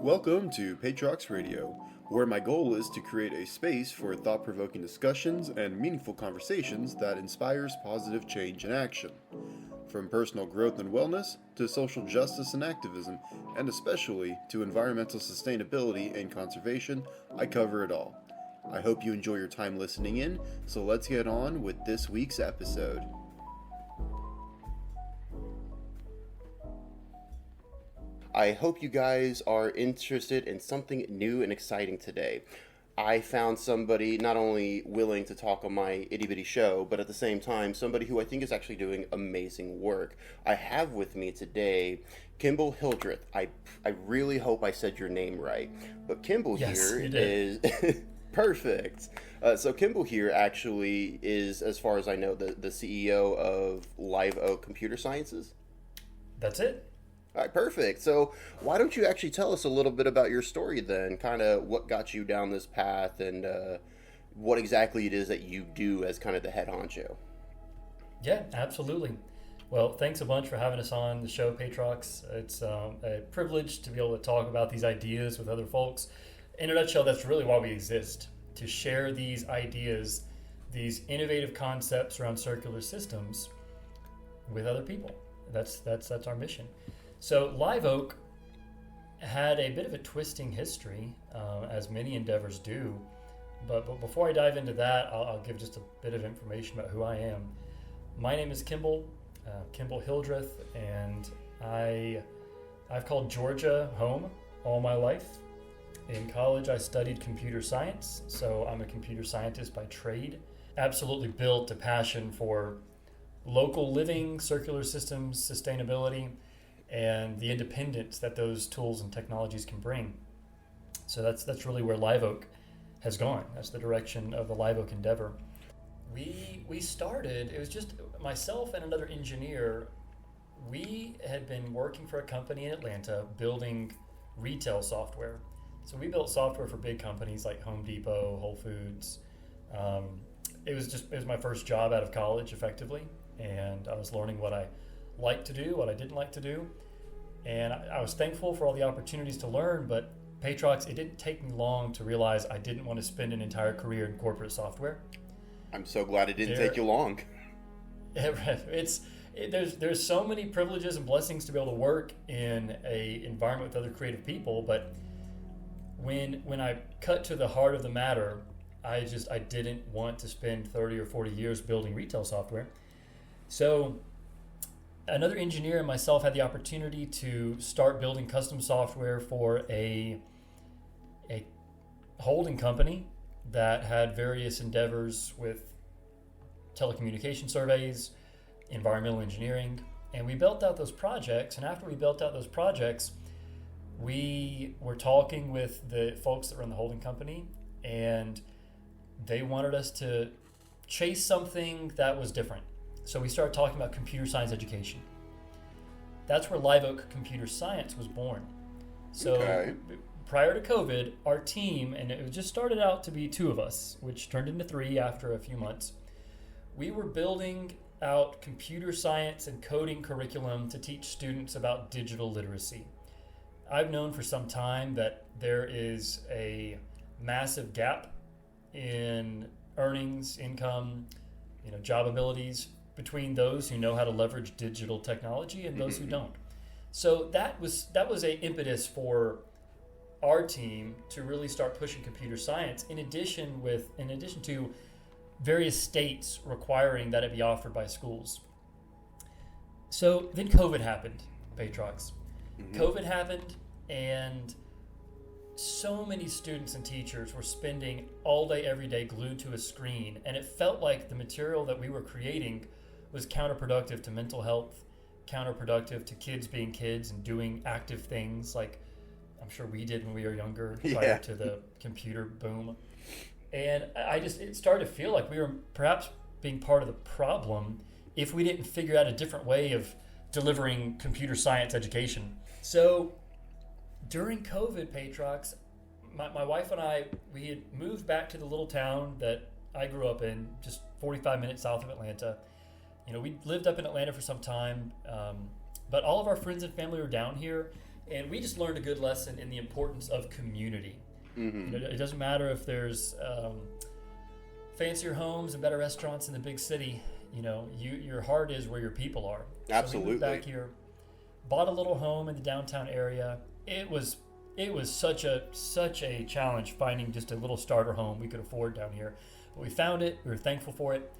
Welcome to Patrox Radio, where my goal is to create a space for thought-provoking discussions and meaningful conversations that inspires positive change and action. From personal growth and wellness to social justice and activism, and especially to environmental sustainability and conservation, I cover it all. I hope you enjoy your time listening in, so let's get on with this week's episode. I hope you guys are interested in something new and exciting today. I found somebody not only willing to talk on my itty bitty show, but at the same time, somebody who I think is actually doing amazing work. I have with me today Kemble Hildreth. I really hope I said your name right, but Kemble here is perfect. So Kemble here actually is, as far as I know, the CEO of Live Oak Computer Sciences. That's it. All right, perfect. So why don't you actually tell us a little bit about your story then, kind of what got you down this path and what exactly it is that you do as kind of the head honcho. Yeah, absolutely. Well, thanks a bunch for having us on the show, Patrox. It's a privilege to be able to talk about these ideas with other folks. In a nutshell, that's really why we exist, to share these ideas, these innovative concepts around circular systems with other people. That's our mission. So Live Oak had a bit of a twisting history, as many endeavors do. But before I dive into that, I'll give just a bit of information about who I am. My name is Kemble Hildreth, and I've called Georgia home all my life. In college, I studied computer science, so I'm a computer scientist by trade. Absolutely built a passion for local living, circular systems, sustainability, and the independence that those tools and technologies can bring. So that's really where Live Oak has gone. That's the direction of the Live Oak endeavor. We started, it was just myself and another engineer. We had been working for a company in Atlanta building retail software. So we built software for big companies like Home Depot, Whole Foods. It was my first job out of college, effectively, and I was learning what I liked to do, what I didn't like to do, and I was thankful for all the opportunities to learn. But Patrox, it didn't take me long to realize I didn't want to spend an entire career in corporate software. I'm so glad it didn't take you long. There's so many privileges and blessings to be able to work in a environment with other creative people, but when I cut to the heart of the matter, I didn't want to spend 30 or 40 years building retail software. So another engineer and myself had the opportunity to start building custom software for a holding company that had various endeavors with telecommunication surveys, environmental engineering, and we built out those projects. And after we built out those projects, we were talking with the folks that run the holding company, and they wanted us to chase something that was different. So we started talking about computer science education. That's where Live Oak Computer Science was born. So Prior to COVID, our team, and it just started out to be two of us, which turned into three after a few months, we were building out computer science and coding curriculum to teach students about digital literacy. I've known for some time that there is a massive gap in earnings, income, job abilities between those who know how to leverage digital technology and those who don't. So that was a impetus for our team to really start pushing computer science, in addition to various states requiring that it be offered by schools. So then COVID happened, Patrox. COVID happened, and so many students and teachers were spending all day, every day glued to a screen, and it felt like the material that we were creating was counterproductive to mental health, counterproductive to kids being kids and doing active things like I'm sure we did when we were younger, prior to the computer boom. And it started to feel like we were perhaps being part of the problem if we didn't figure out a different way of delivering computer science education. So during COVID, Patrox, my wife and I, we had moved back to the little town that I grew up in, just 45 minutes south of Atlanta. We lived up in Atlanta for some time, but all of our friends and family were down here, And we just learned a good lesson in the importance of community. Mm-hmm. It doesn't matter if there's fancier homes and better restaurants in the big city. Your heart is where your people are. Absolutely. So we moved back here, bought a little home in the downtown area. It was such a challenge finding just a little starter home we could afford down here. But we found it. We were thankful for it.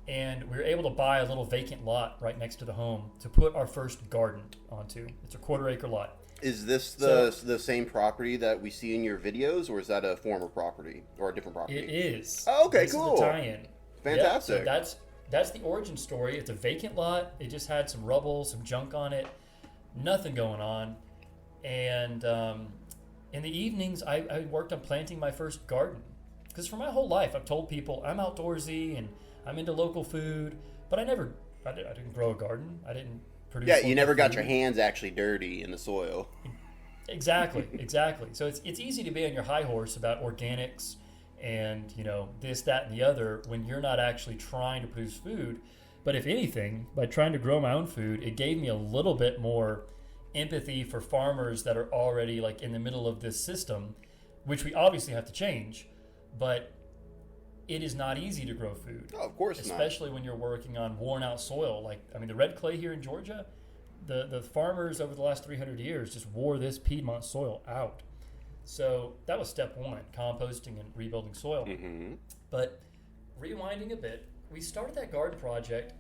And we were able to buy a little vacant lot right next to the home to put our first garden onto. It's a 1/4-acre lot. Is this the same property that we see in your videos, or is that a former property or a different property? It is. Oh, okay, this cool. Is the tie-in. Fantastic. Yeah, so that's the origin story. It's a vacant lot. It just had some rubble, some junk on it, nothing going on. And in the evenings, I worked on planting my first garden. Because for my whole life, I've told people I'm outdoorsy and I'm into local food, but I didn't grow a garden. I didn't produce. Yeah, you never got food. your hands actually dirty in the soil. Exactly. So it's easy to be on your high horse about organics and this, that, and the other when you're not actually trying to produce food. But if anything, by trying to grow my own food, it gave me a little bit more empathy for farmers that are already like in the middle of this system, which we obviously have to change. But it is not easy to grow food. Oh, of course not. Especially when you're working on worn out soil. The red clay here in Georgia, the farmers over the last 300 years just wore this Piedmont soil out. So that was step one, composting and rebuilding soil. Mm-hmm. But rewinding a bit, we started that garden project,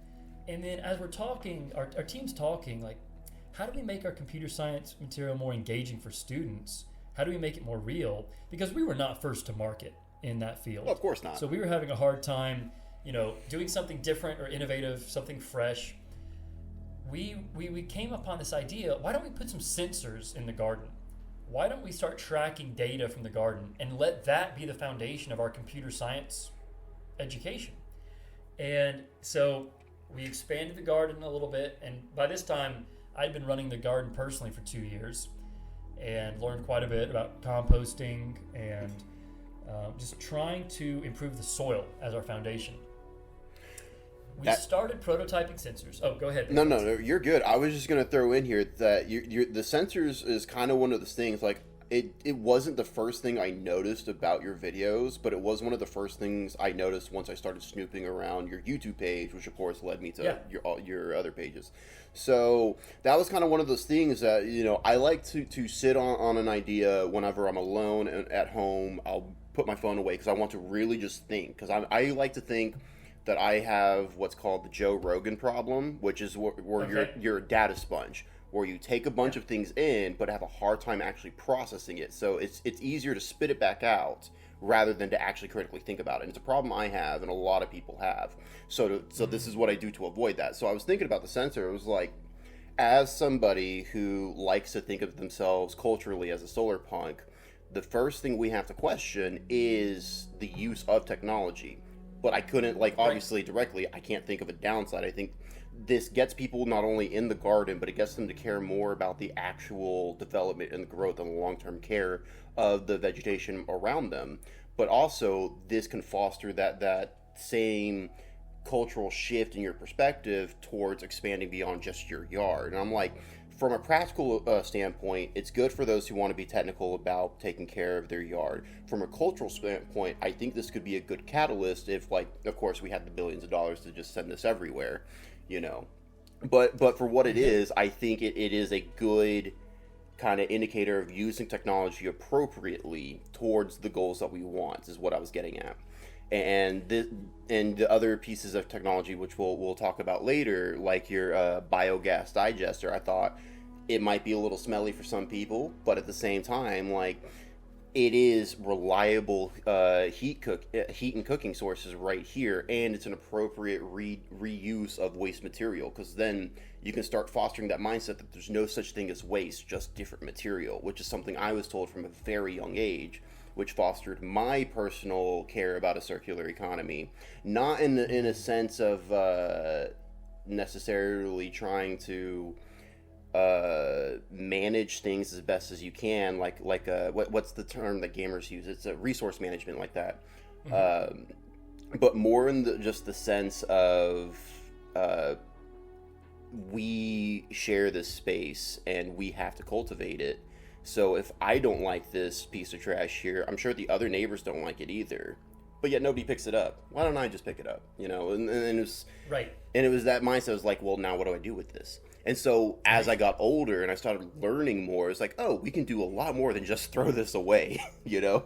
and then as we're talking, our team's talking, like, how do we make our computer science material more engaging for students? How do we make it more real? Because we were not first to market in that field. Well, of course not. So we were having a hard time, doing something different or innovative, something fresh. We came upon this idea, why don't we put some sensors in the garden? Why don't we start tracking data from the garden and let that be the foundation of our computer science education? And so we expanded the garden a little bit, and by this time I'd been running the garden personally for 2 years and learned quite a bit about composting and just trying to improve the soil as our foundation. We started prototyping sensors. Oh, go ahead. No, you're good. I was just going to throw in here that the sensors is kind of one of those things, like, it wasn't the first thing I noticed about your videos, but it was one of the first things I noticed once I started snooping around your YouTube page, which of course led me to your other pages. So that was kind of one of those things that, I like to sit on an idea whenever I'm alone and at home. I'll put my phone away because I want to really just think, because I like to think that I have what's called the Joe Rogan problem, which is where you're a data sponge, where you take a bunch of things in but have a hard time actually processing it. So it's easier to spit it back out rather than to actually critically think about it. And it's a problem I have and a lot of people have. So this is what I do to avoid that. So I was thinking about the sensor. It was like, as somebody who likes to think of themselves culturally as a solar punk, the first thing we have to question is the use of technology. But I couldn't, obviously directly, I can't think of a downside. I think this gets people not only in the garden, but it gets them to care more about the actual development and the growth and the long-term care of the vegetation around them. But also, this can foster that same cultural shift in your perspective towards expanding beyond just your yard. And I'm like, from a practical standpoint, it's good for those who want to be technical about taking care of their yard. From a cultural standpoint, I think this could be a good catalyst if, of course, we had the billions of dollars to just send this everywhere, But for what it is, I think it is a good kind of indicator of using technology appropriately towards the goals that we want, is what I was getting at. And the other pieces of technology, which we'll talk about later, like your biogas digester, I thought it might be a little smelly for some people, but at the same time, it is reliable heat and cooking sources right here, and it's an appropriate reuse of waste material, because then you can start fostering that mindset that there's no such thing as waste, just different material, which is something I was told from a very young age, which fostered my personal care about a circular economy, not in a sense of necessarily trying to manage things as best as you can, what's the term that gamers use? It's a resource management, like that, but more in just the sense of we share this space and we have to cultivate it. So if I don't like this piece of trash here, I'm sure the other neighbors don't like it either. But yet nobody picks it up. Why don't I just pick it up? You know, and it was Right. and it was that mindset. I was like, well, now what do I do with this? And so as I got older and I started learning more, it's like, oh, we can do a lot more than just throw this away, you know?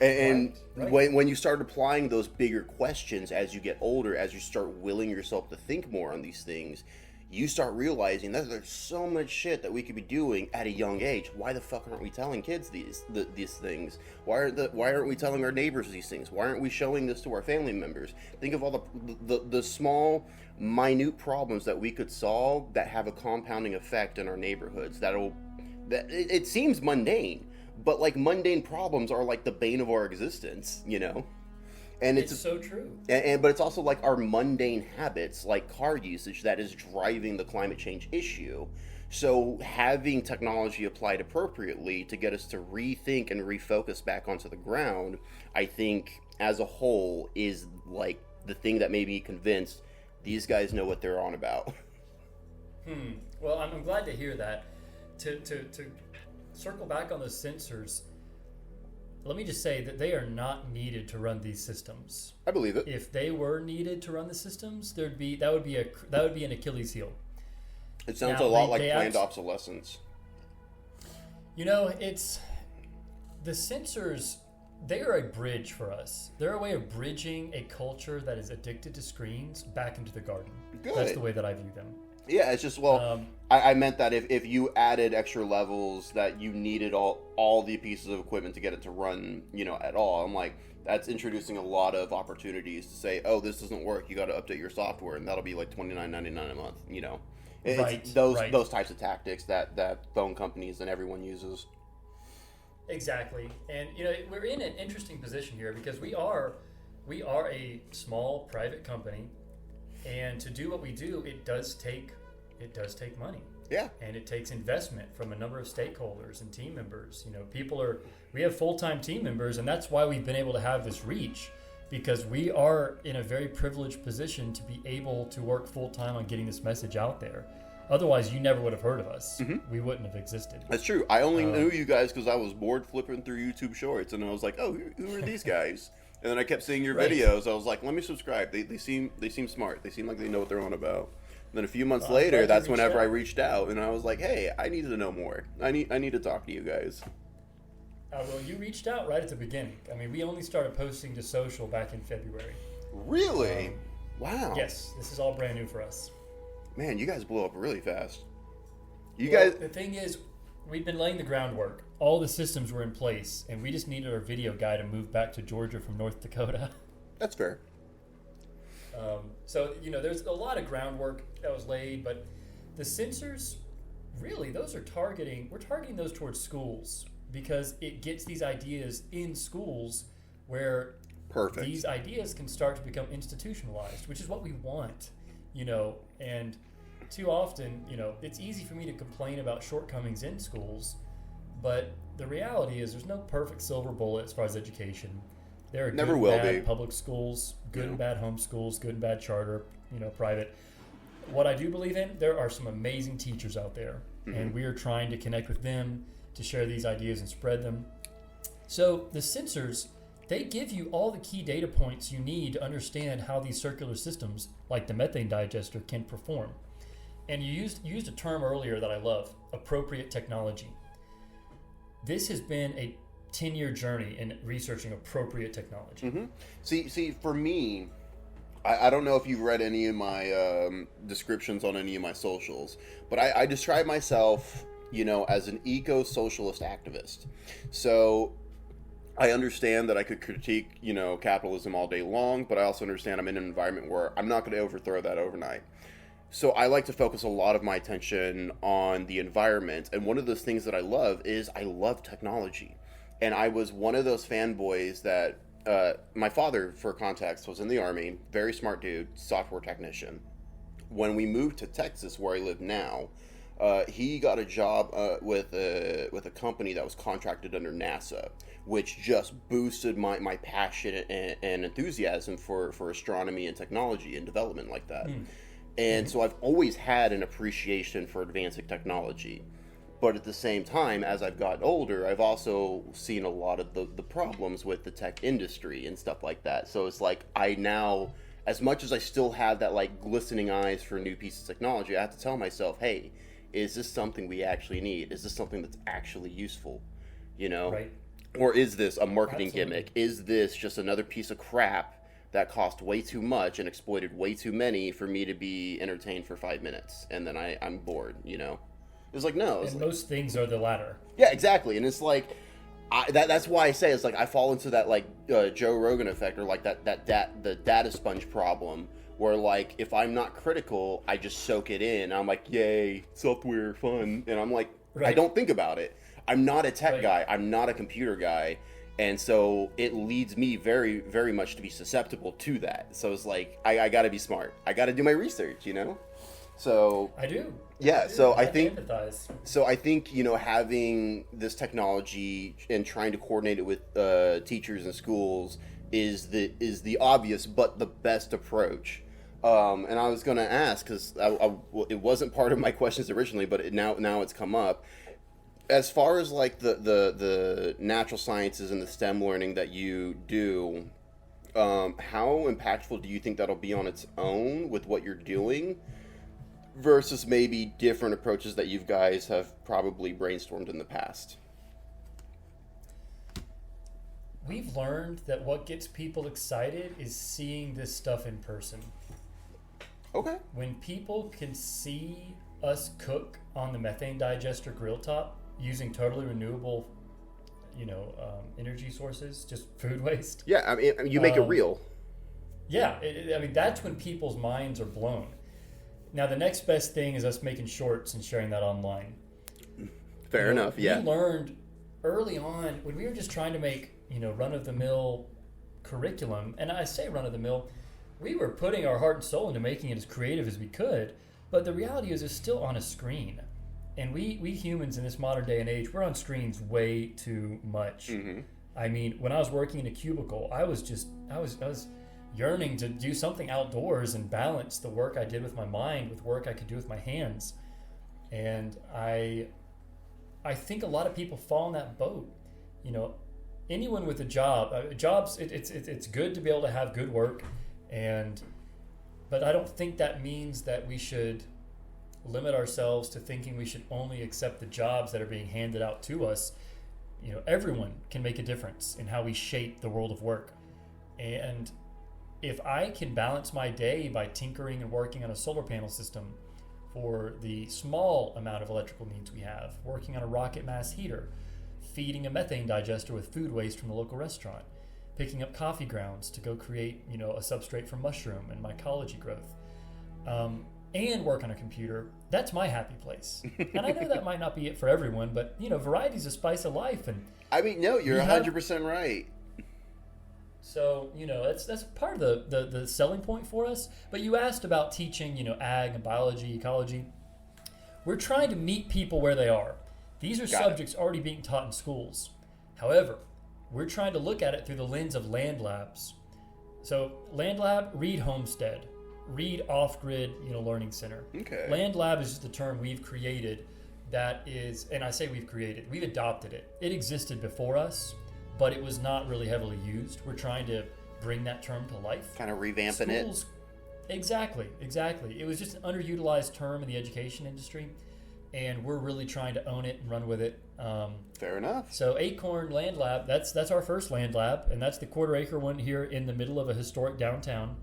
And Right. when you start applying those bigger questions as you get older, as you start willing yourself to think more on these things, you start realizing that there's so much shit that we could be doing at a young age. Why the fuck aren't we telling kids these things? Why aren't we telling our neighbors these things? Why aren't we showing this to our family members? Think of all the small, minute problems that we could solve that have a compounding effect in our neighborhoods. That it seems mundane, but like mundane problems are like the bane of our existence, you know? And It's so true. but it's also like our mundane habits, like car usage, that is driving the climate change issue. So having technology applied appropriately to get us to rethink and refocus back onto the ground, I think as a whole is like the thing that made me convinced these guys know what they're on about. Well, I'm glad to hear that. To circle back on those sensors, let me just say that they are not needed to run these systems. I believe it. If they were needed to run the systems, that would be an Achilles heel. It sounds Now, a lot they- like they planned act- obsolescence. You know, it's the sensors. They are a bridge for us. They're a way of bridging a culture that is addicted to screens back into the garden. Good. That's the way that I view them. Yeah, it's just, well, I meant that if you added extra levels that you needed all the pieces of equipment to get it to run, you know, at all, I'm like, that's introducing a lot of opportunities to say, oh, this doesn't work, you got to update your software, and that'll be like $29.99 a month, you know. It's Right, those types of tactics that phone companies and everyone uses. Exactly, and you know we're in an interesting position here because we are a small private company, and to do what we do, it does take money. Yeah. And it takes investment from a number of stakeholders and team members. You know, we have full-time team members, and that's why we've been able to have this reach, because we are in a very privileged position to be able to work full-time on getting this message out there. Otherwise, you never would have heard of us. Mm-hmm. We wouldn't have existed. That's true. I only knew you guys because I was bored flipping through YouTube Shorts, and I was like, oh, who are these guys? And then I kept seeing your Right. videos. I was like, let me subscribe. They seem smart. They seem like they know what they're on about. And then a few months I'm later, glad you that's reached whenever out. I reached out, and I was like, hey, I need to know more. I need to talk to you guys. Well, you reached out right at the beginning. I mean, we only started posting to social back in February. Really? Wow. Yes, this is all brand new for us. Man, you guys blew up really fast. You Well, guys. the thing is, we've been laying the groundwork. All the systems were in place, and we just needed our video guy to move back to Georgia from North Dakota. That's fair. So, you know, there's a lot of groundwork that was laid, but the sensors, really, we're targeting those towards schools because it gets these ideas in schools where Perfect. these ideas can start to become institutionalized, which is what we want, you know, and too often, you know, it's easy for me to complain about shortcomings in schools, but the reality is there's no perfect silver bullet as far as education. There are Never good will and bad be. public schools, good Yeah. and bad home schools, good and bad charter, you know, private. What I do believe in, there are some amazing teachers out there, and we are trying to connect with them to share these ideas and spread them. So the sensors, they give you all the key data points you need to understand how these circular systems, like the methane digester, can perform. And you used a term earlier that I love, appropriate technology. This has been a 10-year journey in researching appropriate technology. Mm-hmm. See, for me, I don't know if you've read any of my descriptions on any of my socials, but I describe myself, you know, as an eco-socialist activist. So I understand that I could critique, you know, capitalism all day long, but I also understand I'm in an environment where I'm not going to overthrow that overnight. So I like to focus a lot of my attention on the environment, and one of those things that I love is I love technology. And I was one of those fanboys that my father, for context, was in the Army, very smart dude, software technician. When we moved to Texas, where I live now, he got a job with a company that was contracted under NASA, which just boosted my passion and enthusiasm for astronomy and technology and development like that. And so I've always had an appreciation for advancing technology. But at the same time, as I've gotten older, I've also seen a lot of the problems with the tech industry and stuff like that. So it's like I now, as much as I still have that like glistening eyes for new pieces of technology, I have to tell myself, hey, is this something we actually need? Is this something that's actually useful? You know? Right. Or is this a marketing Absolutely. gimmick? Is this just another piece of crap that cost way too much and exploited way too many for me to be entertained for 5 minutes and then I'm bored, you know? It's like, no. It's And like, most things are the latter. yeah, exactly. And it's like, that's why I say it's like I fall into that like Joe Rogan effect, or like the data sponge problem, where like if I'm not critical, I just soak it in. I'm like, yay, software, fun, and I'm like, I Right. don't think about it. I'm not a tech Right. guy. I'm not a computer guy, and so it leads me very, very much to be susceptible to that. So it's like I got to be smart. I got to do my research, you know. So I do. yeah, I do. so I can think empathize. you know, having this technology and trying to coordinate it with teachers and schools is the obvious but the best approach. And I was going to ask, because it wasn't part of my questions originally, but now it's come up. As far as like the natural sciences and the STEM learning that you do, how impactful do you think that'll be on its own with what you're doing, versus maybe different approaches that you guys have probably brainstormed in the past? We've learned that what gets people excited is seeing this stuff in person. Okay. When people can see us cook on the methane digester grill top using totally renewable, energy sources, just food waste. Yeah, I mean, you make it real. Yeah, I mean, that's when people's minds are blown. Now, the next best thing is us making shorts and sharing that online. Fair enough, yeah. We learned early on when we were just trying to make, run-of-the-mill curriculum, and I say run-of-the-mill, we were putting our heart and soul into making it as creative as we could, but the reality is it's still on a screen. And we humans in this modern day and age, we're on screens way too much. Mm-hmm. I mean, when I was working in a cubicle, I was yearning to do something outdoors and balance the work I did with my mind with work I could do with my hands. And I think a lot of people fall in that boat. Anyone with a job, it's good to be able to have good work, but I don't think that means that we should limit ourselves to thinking we should only accept the jobs that are being handed out to us. Everyone can make a difference in how we shape the world of work. And if I can balance my day by tinkering and working on a solar panel system for the small amount of electrical needs we have, working on a rocket mass heater, feeding a methane digester with food waste from the local restaurant, picking up coffee grounds to go create, a substrate for mushroom and mycology growth, and work on a computer, that's my happy place. And I know that might not be it for everyone, but, variety's a spice of life. And I mean, no, you're 100% right. So, that's part of the selling point for us. But you asked about teaching, ag and biology, ecology. We're trying to meet people where they are. These are subjects already being taught in schools. However, we're trying to look at it through the lens of land labs. So, land lab, read homestead, read off-grid, learning center. Okay. Land lab is just the term we've created that is, and I say we've adopted it. It existed before us, but it was not really heavily used. We're trying to bring that term to life. Kind of revamping it. Exactly. It was just an underutilized term in the education industry, and we're really trying to own it and run with it. Fair enough. So Acorn Land Lab, that's our first land lab, and that's the 1/4 acre one here in the middle of a historic downtown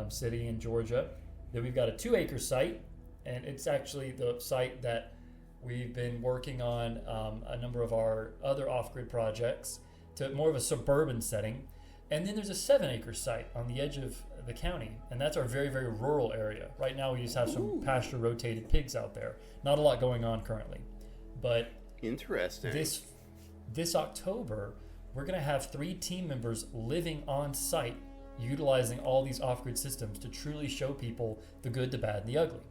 city in Georgia. Then we've got a 2-acre site, and it's actually the site that we've been working on a number of our other off-grid projects to more of a suburban setting. And then there's a 7-acre site on the edge of the county, and that's our very, very rural area. Right now we just have some pasture-rotated pigs out there. Not a lot going on currently. But interesting. This October, we're going to have 3 team members living on site utilizing all these off-grid systems to truly show people the good, the bad, and the ugly.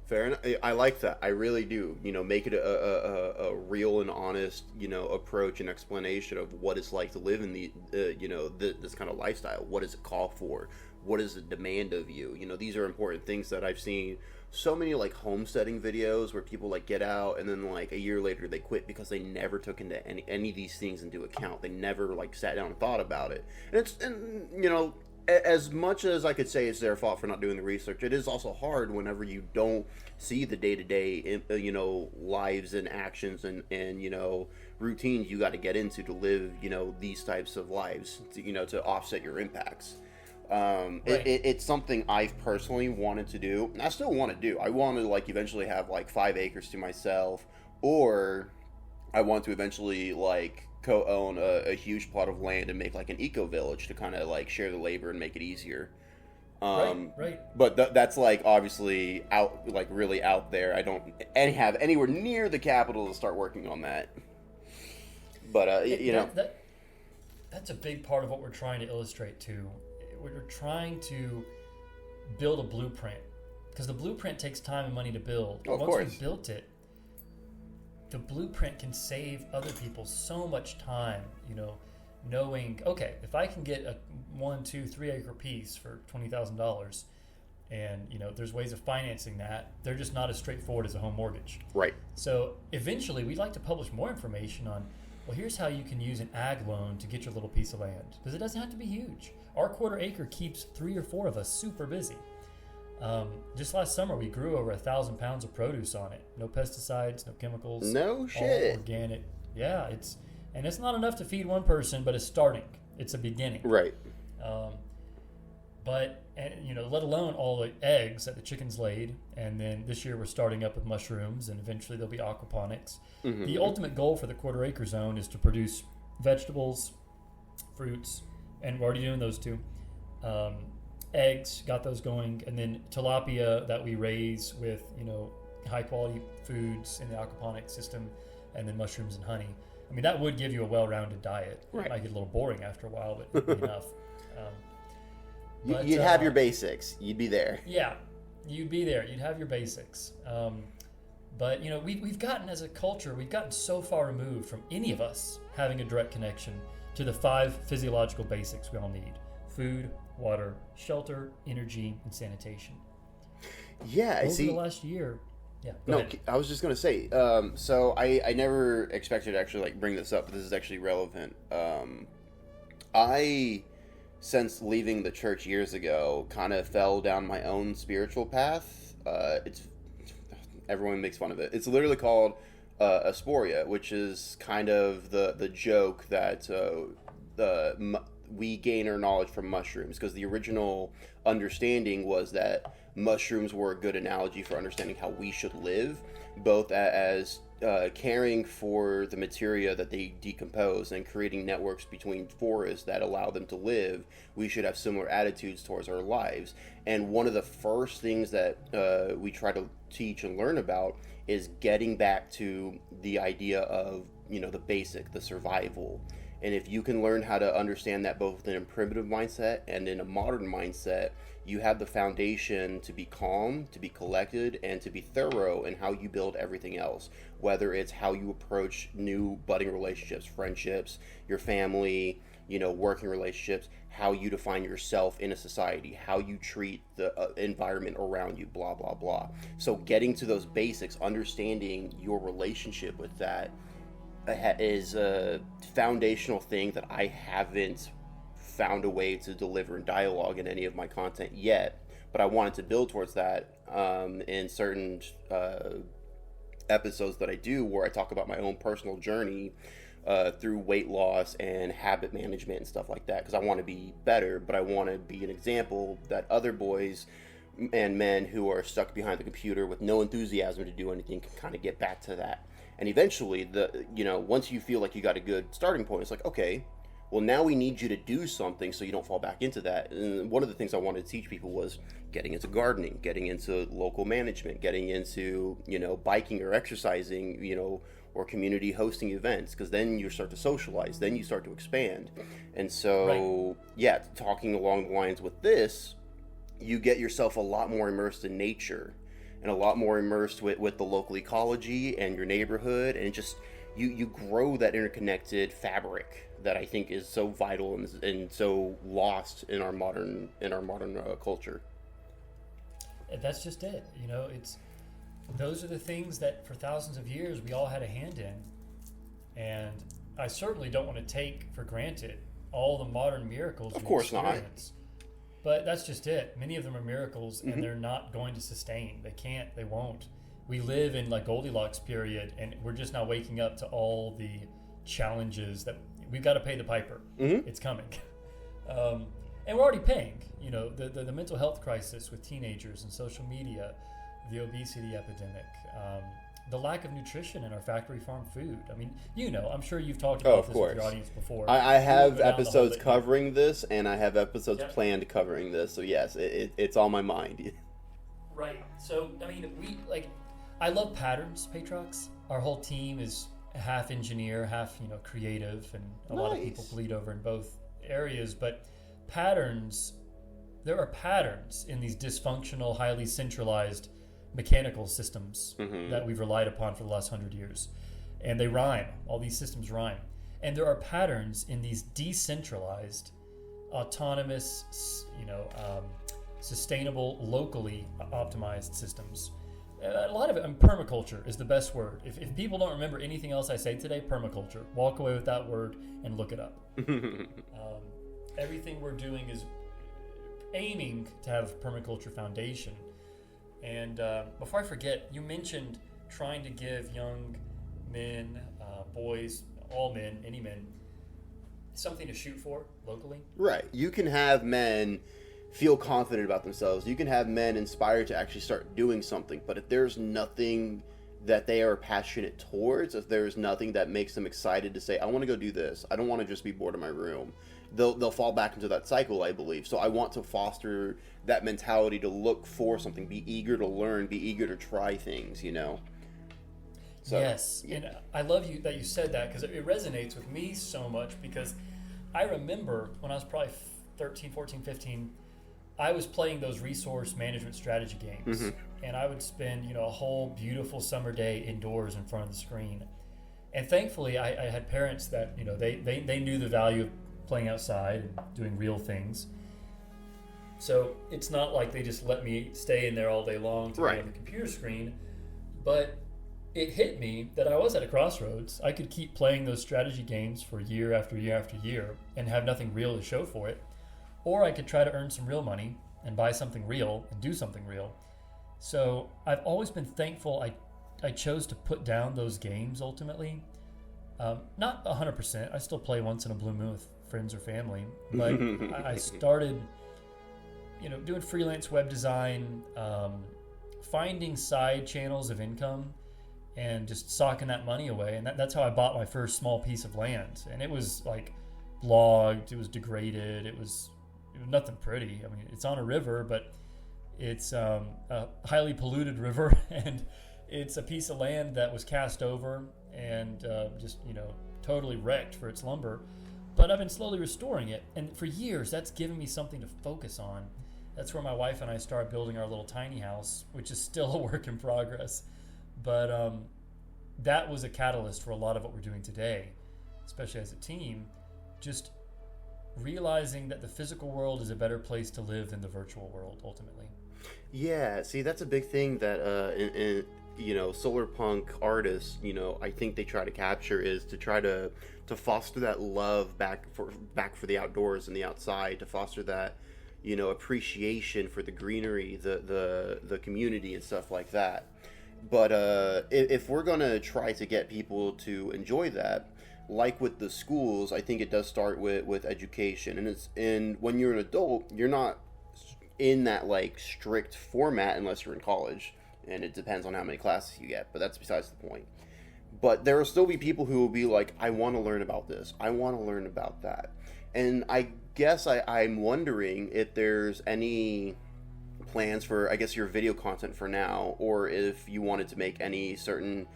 Fair enough. I like that. I really do. Make it a real and honest, approach and explanation of what it's like to live in this kind of lifestyle. What does it call for? what is the demand of you? You know, these are important things that I've seen so many like homesteading videos where people like get out and then like a year later they quit because they never took into any of these things into account. They never like sat down and thought about it. And you know, as much as I could say it's their fault for not doing the research, it is also hard whenever you don't see the day-to-day, you know, lives and actions and you know, routines you got to get into to live, you know, these types of lives, to, you know, to offset your impacts. Right. It's something I've personally wanted to do, and I still want to do. I want to like eventually have like 5 acres to myself, or I want to eventually like co-own a huge plot of land and make like an eco-village to kind of like share the labor and make it easier. Right. But that's like obviously out, like really out there. I don't have anywhere near the capital to start working on that. But you know, that's a big part of what we're trying to illustrate too. We're trying to build a blueprint, because the blueprint takes time and money to build. Oh, of Once course. we've built it, the blueprint can save other people so much time, you know, knowing, okay, if I can get a 1, 2, 3 acre piece for $20,000, and you know, there's ways of financing that, they're just not as straightforward as a home mortgage. Right. So eventually we'd like to publish more information on, well, here's how you can use an ag loan to get your little piece of land, because it doesn't have to be huge. Our 1/4 acre keeps 3 or 4 of us super busy. Just last summer, we grew over 1,000 pounds of produce on it. No pesticides, no chemicals. No shit. All organic. Yeah, it's not enough to feed one person, but it's starting. It's a beginning. Right. But you know, let alone all the eggs that the chickens laid, and then this year we're starting up with mushrooms, and eventually there'll be aquaponics. Mm-hmm. The ultimate goal for the 1/4 acre zone is to produce vegetables, fruits, and we're already doing those two. Eggs, got those going, and then tilapia that we raise with, you know, high quality foods in the aquaponic system, and then mushrooms and honey. I mean, that would give you a well-rounded diet. Right. It might get a little boring after a while, but it'd be enough. You'd have your basics. You'd be there. Yeah, you'd be there. You'd have your basics. But, you know, we've gotten, as a culture, we've gotten so far removed from any of us having a direct connection to the 5 physiological basics we all need: food, water, shelter, energy, and sanitation. Yeah, I see. Over the last year. Yeah. No, ahead. I was just going to say, so I never expected to actually like bring this up, but this is actually relevant. I, since leaving the church years ago, kind of fell down my own spiritual path. Everyone makes fun of it. It's literally called asporia, which is kind of the joke that we gain our knowledge from mushrooms, because the original understanding was that mushrooms were a good analogy for understanding how we should live, both as caring for the materia that they decompose and creating networks between forests that allow them to live. We should have similar attitudes towards our lives. And one of the first things that we try to teach and learn about is getting back to the idea of, you know, the basic, the survival. And if you can learn how to understand that both in a primitive mindset and in a modern mindset, you have the foundation to be calm, to be collected, and to be thorough in how you build everything else. Whether it's how you approach new budding relationships, friendships, your family, you know, working relationships, how you define yourself in a society, how you treat the environment around you, blah, blah, blah. So getting to those basics, understanding your relationship with that, is a foundational thing that I haven't found a way to deliver in dialogue in any of my content yet, but I wanted to build towards that in certain episodes that I do, where I talk about my own personal journey through weight loss and habit management and stuff like that, because I want to be better, but I want to be an example that other boys and men who are stuck behind the computer with no enthusiasm to do anything can kind of get back to that. And eventually, once you feel like you got a good starting point, it's like, okay, well, now we need you to do something so you don't fall back into that. And one of the things I wanted to teach people was getting into gardening, getting into local management, getting into, you know, biking or exercising, you know, or community hosting events, because then you start to socialize, then you start to expand. And so, yeah, talking along the lines with this, you get yourself a lot more immersed in nature and a lot more immersed with the local ecology and your neighborhood, and just you grow that interconnected fabric that I think is so vital and so lost in our modern culture. And that's just it. You know, those are the things that for thousands of years we all had a hand in, and I certainly don't want to take for granted all the modern miracles. Of course not. But that's just it. Many of them are miracles, and they're not going to sustain. They can't. They won't. We live in like Goldilocks period, and we're just now waking up to all the challenges that we've got to pay the piper. It's coming, and we're already paying. You know, the mental health crisis with teenagers and social media, the obesity epidemic, the lack of nutrition in our factory farm food. I mean, you know, I'm sure you've talked about this with your audience before. I have episodes covering this, and I have episodes planned covering this. So yes, it's on my mind. Right. So I mean, I love patterns, Patrox. Our whole team is half engineer, half creative, and a lot of people bleed over in both areas. But patterns, there are patterns in these dysfunctional, highly centralized mechanical systems that we've relied upon for the last 100 years. And they rhyme. All these systems rhyme. And there are patterns in these decentralized, autonomous, sustainable, locally optimized systems. A lot of it, permaculture is the best word. If people don't remember anything else I say today, permaculture. Walk away with that word and look it up. Everything we're doing is aiming to have permaculture foundation. And before I forget, you mentioned trying to give young men, boys, all men, any men, something to shoot for locally. Right. You can have men feel confident about themselves. You can have men inspired to actually start doing something. But if there's nothing that they are passionate towards, if there's nothing that makes them excited to say, I want to go do this, I don't want to just be bored in my room, they'll fall back into that cycle, I believe. So I want to foster that mentality to look for something, be eager to learn, be eager to try things, So, yes, and I love that you said that, because it resonates with me so much, because I remember when I was probably 13, 14, 15, I was playing those resource management strategy games, and I would spend a whole beautiful summer day indoors in front of the screen. And thankfully, I had parents that they knew the value of playing outside and doing real things. So it's not like they just let me stay in there all day long to be on the computer screen. But it hit me that I was at a crossroads. I could keep playing those strategy games for year after year after year and have nothing real to show for it. Or I could try to earn some real money and buy something real and do something real. So I've always been thankful I chose to put down those games ultimately. Not 100%. I still play once in a blue moon with friends or family. But I started doing freelance web design, finding side channels of income, and just socking that money away. And that's how I bought my first small piece of land. And it was like logged, it was degraded, it was nothing pretty. I mean, it's on a river, but it's a highly polluted river, and it's a piece of land that was cast over and just totally wrecked for its lumber. But I've been slowly restoring it, and for years that's given me something to focus on. That's where my wife and I started building our little tiny house, which is still a work in progress. But that was a catalyst for a lot of what we're doing today, especially as a team, just realizing that the physical world is a better place to live than the virtual world, ultimately. Yeah, see, that's a big thing that solar punk artists, I think they try to capture, is to try to foster that love back for the outdoors and the outside, to foster that appreciation for the greenery, the community and stuff like that. But if we're gonna try to get people to enjoy that, like with the schools, I think it does start with education. And when you're an adult, you're not in that like strict format unless you're in college, and it depends on how many classes you get, but that's besides the point. But there will still be people who will be like, I want to learn about this, I want to learn about that. And I guess I'm wondering if there's any plans for, I guess, your video content for now, or if you wanted to make any certain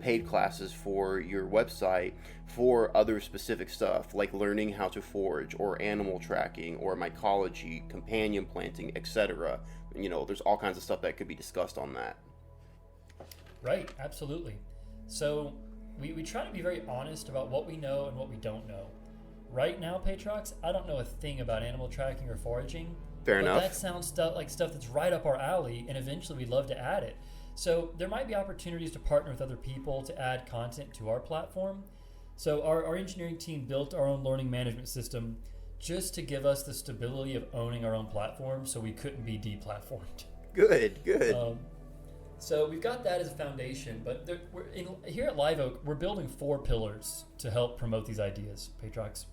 paid classes for your website for other specific stuff, like learning how to forage, or animal tracking, or mycology, companion planting, etc. There's all kinds of stuff that could be discussed on that. Right, absolutely. So we try to be very honest about what we know and what we don't know. Right now, Patrox, I don't know a thing about animal tracking or foraging. Fair enough. That sounds like stuff that's right up our alley, and eventually we'd love to add it. So there might be opportunities to partner with other people to add content to our platform. So our engineering team built our own learning management system just to give us the stability of owning our own platform, so we couldn't be deplatformed. Good. So we've got that as a foundation, but here at Live Oak, we're building 4 pillars to help promote these ideas, Patrox.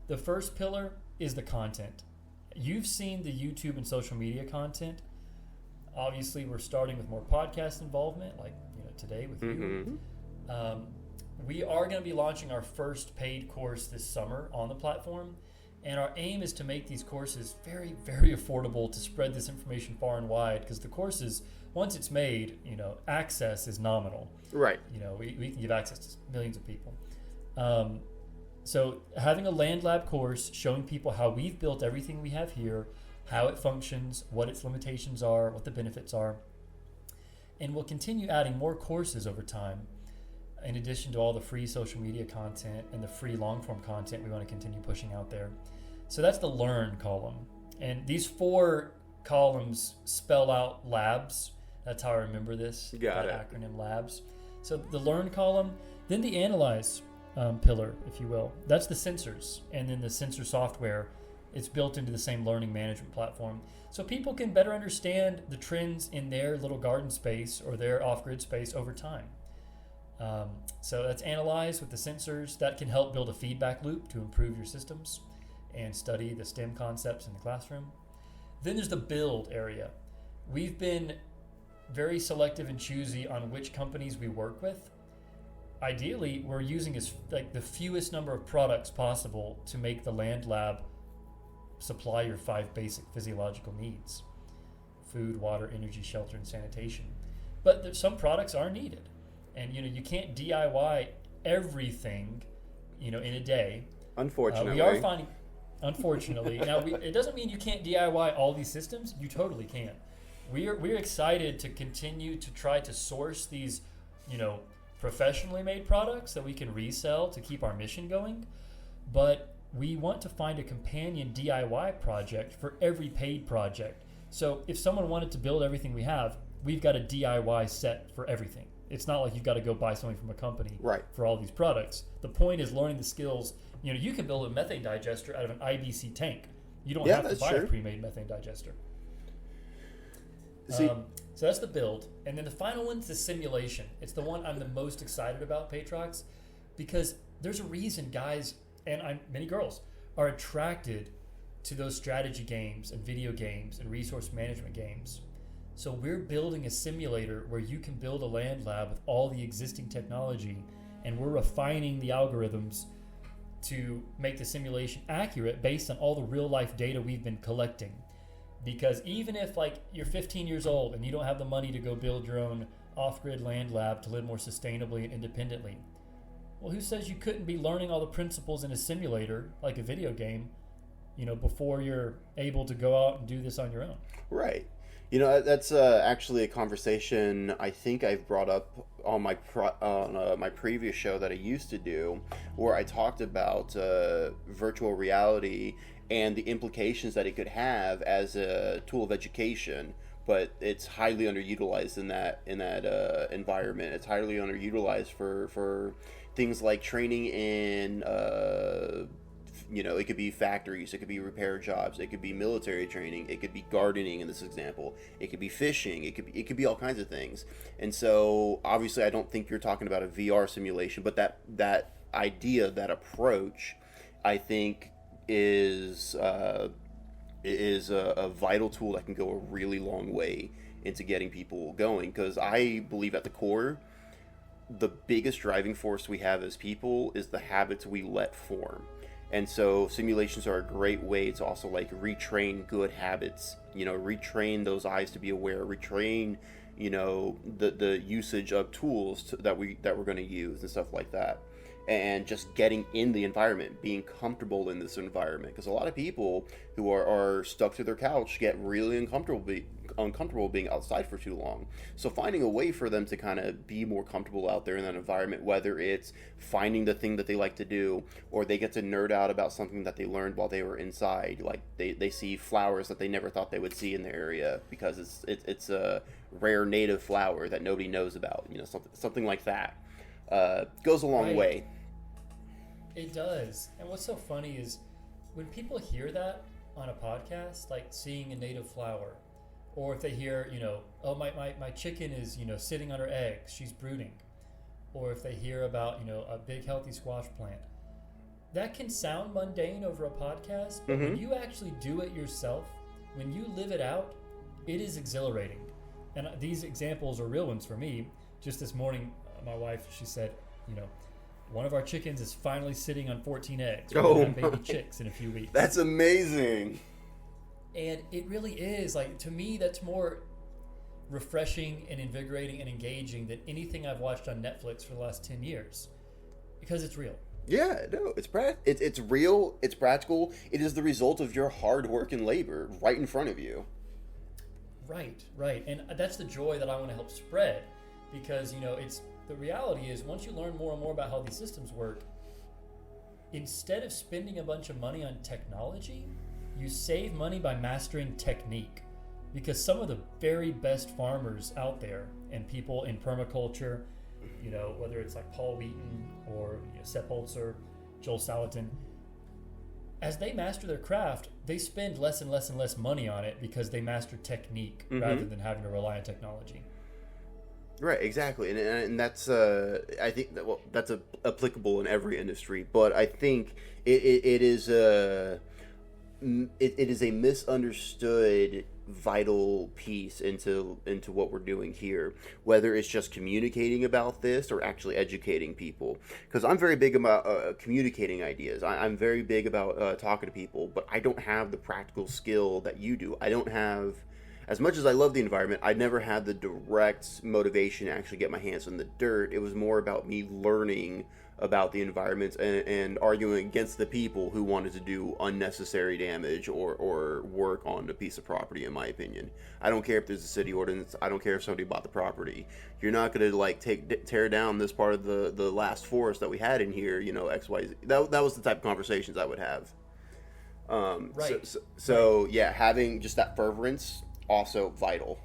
The first pillar is the content. You've seen the YouTube and social media content. Obviously, we're starting with more podcast involvement, like today with you. We are going to be launching our first paid course this summer on the platform, and our aim is to make these courses very, very affordable to spread this information far and wide, because the courses, once it's made, access is nominal. Right. We can give access to millions of people. So having a land lab course showing people how we've built everything we have here, how it functions, what its limitations are, what the benefits are. And we'll continue adding more courses over time, in addition to all the free social media content and the free long-form content we want to continue pushing out there. So that's the learn column. And these 4 columns spell out labs. That's how I remember this. Got it. Acronym labs. So the learn column, then the analyze pillar, if you will. That's the sensors. And then the sensor software, it's built into the same learning management platform. So people can better understand the trends in their little garden space or their off-grid space over time. So that's analyze with the sensors. That can help build a feedback loop to improve your systems and study the STEM concepts in the classroom. Then there's the build area. We've been very selective and choosy on which companies we work with. Ideally, we're using the fewest number of products possible to make the land lab supply your 5 basic physiological needs: food, water, energy, shelter, and sanitation. But some products are needed. And you can't DIY everything, in a day. Unfortunately, we are finding. Unfortunately, now it doesn't mean you can't DIY all these systems. You totally can. We're excited to continue to try to source these, professionally made products that we can resell to keep our mission going. But we want to find a companion DIY project for every paid project. So if someone wanted to build everything we have, we've got a DIY set for everything. It's not like you've got to go buy something from a company for all these products. The point is learning the skills. You can build a methane digester out of an IBC tank. You don't have to buy a pre-made methane digester. So that's the build. And then the final one's the simulation. It's the one I'm the most excited about, Patrox, because there's a reason guys and many girls are attracted to those strategy games and video games and resource management games. So we're building a simulator where you can build a land lab with all the existing technology, and we're refining the algorithms to make the simulation accurate based on all the real life data we've been collecting. Because even if you're 15 years old and you don't have the money to go build your own off-grid land lab to live more sustainably and independently, well, who says you couldn't be learning all the principles in a simulator, like a video game, before you're able to go out and do this on your own? Right. That's actually a conversation I think I've brought up on my previous show that I used to do, where I talked about virtual reality and the implications that it could have as a tool of education. But it's highly underutilized in that environment. It's highly underutilized for things like training in. It could be factories, it could be repair jobs, it could be military training, it could be gardening in this example, it could be fishing, it could be all kinds of things. And so obviously I don't think you're talking about a VR simulation, but that idea, that approach, I think is a vital tool that can go a really long way into getting people going. Because I believe at the core, the biggest driving force we have as people is the habits we let form. And so simulations are a great way to also retrain good habits, retrain those eyes to be aware, retrain, the usage of tools that we're going to use and stuff like that. and just getting in the environment, being comfortable in this environment. Because a lot of people who are stuck to their couch get really uncomfortable being outside for too long. So finding a way for them to kind of be more comfortable out there in that environment, whether it's finding the thing that they like to do, or they get to nerd out about something that they learned while they were inside. Like they see flowers that they never thought they would see in their area because it's a rare native flower that nobody knows about. Something like that goes a long way. It does. And what's so funny is when people hear that on a podcast, like seeing a native flower, or if they hear, oh, my chicken is, sitting on her eggs, she's brooding. Or if they hear about, a big healthy squash plant. That can sound mundane over a podcast, but when you actually do it yourself, when you live it out, it is exhilarating. And these examples are real ones for me. Just this morning, my wife, she said, one of our chickens is finally sitting on 14 eggs. We're going to have baby chicks in a few weeks. That's amazing. And it really is. Like, to me, that's more refreshing and invigorating and engaging than anything I've watched on Netflix for the last 10 years. Because it's real. Yeah, no, it's real, it's practical. It is the result of your hard work and labor right in front of you. Right. And that's the joy that I want to help spread. Because, the reality is, once you learn more and more about how these systems work, instead of spending a bunch of money on technology, you save money by mastering technique. Because some of the very best farmers out there and people in permaculture, whether it's like Paul Wheaton or Sepp Holzer, Joel Salatin, as they master their craft, they spend less and less and less money on it because they master technique rather than having to rely on technology. Right, exactly, and that's I think that that's applicable in every industry, but I think it is a misunderstood vital piece into what we're doing here, whether it's just communicating about this or actually educating people. Because I'm very big about communicating ideas. I'm very big about talking to people, but I don't have the practical skill that you do. I don't have. As much as I love the environment, I never had the direct motivation to actually get my hands in the dirt. It was more about me learning about the environment and arguing against the people who wanted to do unnecessary damage or work on a piece of property, in my opinion. I don't care if there's a city ordinance. I don't care if somebody bought the property. You're not going to tear down this part of the last forest that we had in here, X, Y, Z. That was the type of conversations I would have. Right. So yeah, having just that fervorance, also vital.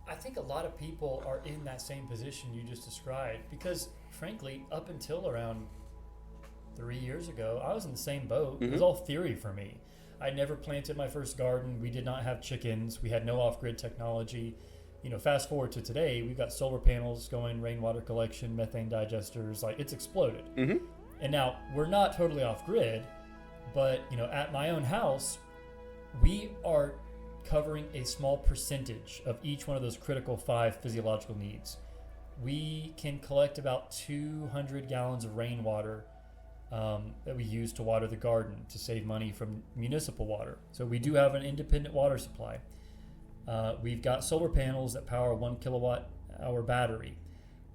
I think a lot of people are in that same position you just described because, frankly, up until around 3 years ago, I was in the same boat. It was all theory for me. I never planted my first garden. We did not have chickens. We had no off-grid technology. Fast forward to today, we've got solar panels going, rainwater collection, methane digesters. Like, it's exploded. And now, we're not totally off-grid, but, at my own house, we are covering a small percentage of each one of those critical 5 physiological needs. We can collect about 200 gallons of rainwater that we use to water the garden to save money from municipal water. So we do have an independent water supply. We've got solar panels that power a 1 kilowatt hour battery.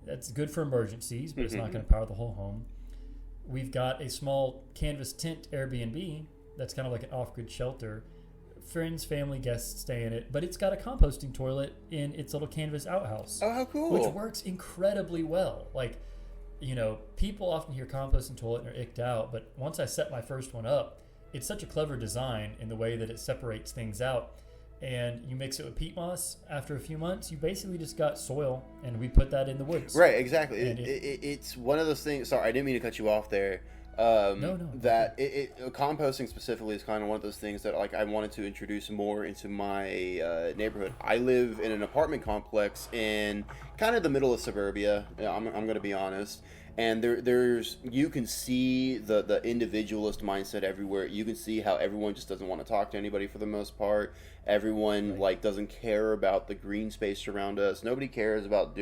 That's good for emergencies, but it's not going to power the whole home. We've got a small canvas tent Airbnb that's kind of like an off-grid shelter. Friends, family, guests stay in it, but it's got a composting toilet in its little canvas outhouse. Oh, how cool. Which works incredibly well. Like, people often hear composting toilet and are icked out, but once I set my first one up, it's such a clever design in the way that it separates things out. And you mix it with peat moss, after a few months, you basically just got soil, and we put that in the woods. Right, exactly. It's one of those things. Sorry, I didn't mean to cut you off there. No. That composting specifically is kind of one of those things that I wanted to introduce more into my neighborhood. I live in an apartment complex in kind of the middle of suburbia. I'm going to be honest. And there's you can see the individualist mindset everywhere. You can see how everyone just doesn't want to talk to anybody for the most part. Everyone doesn't care about the green space around us. Nobody cares about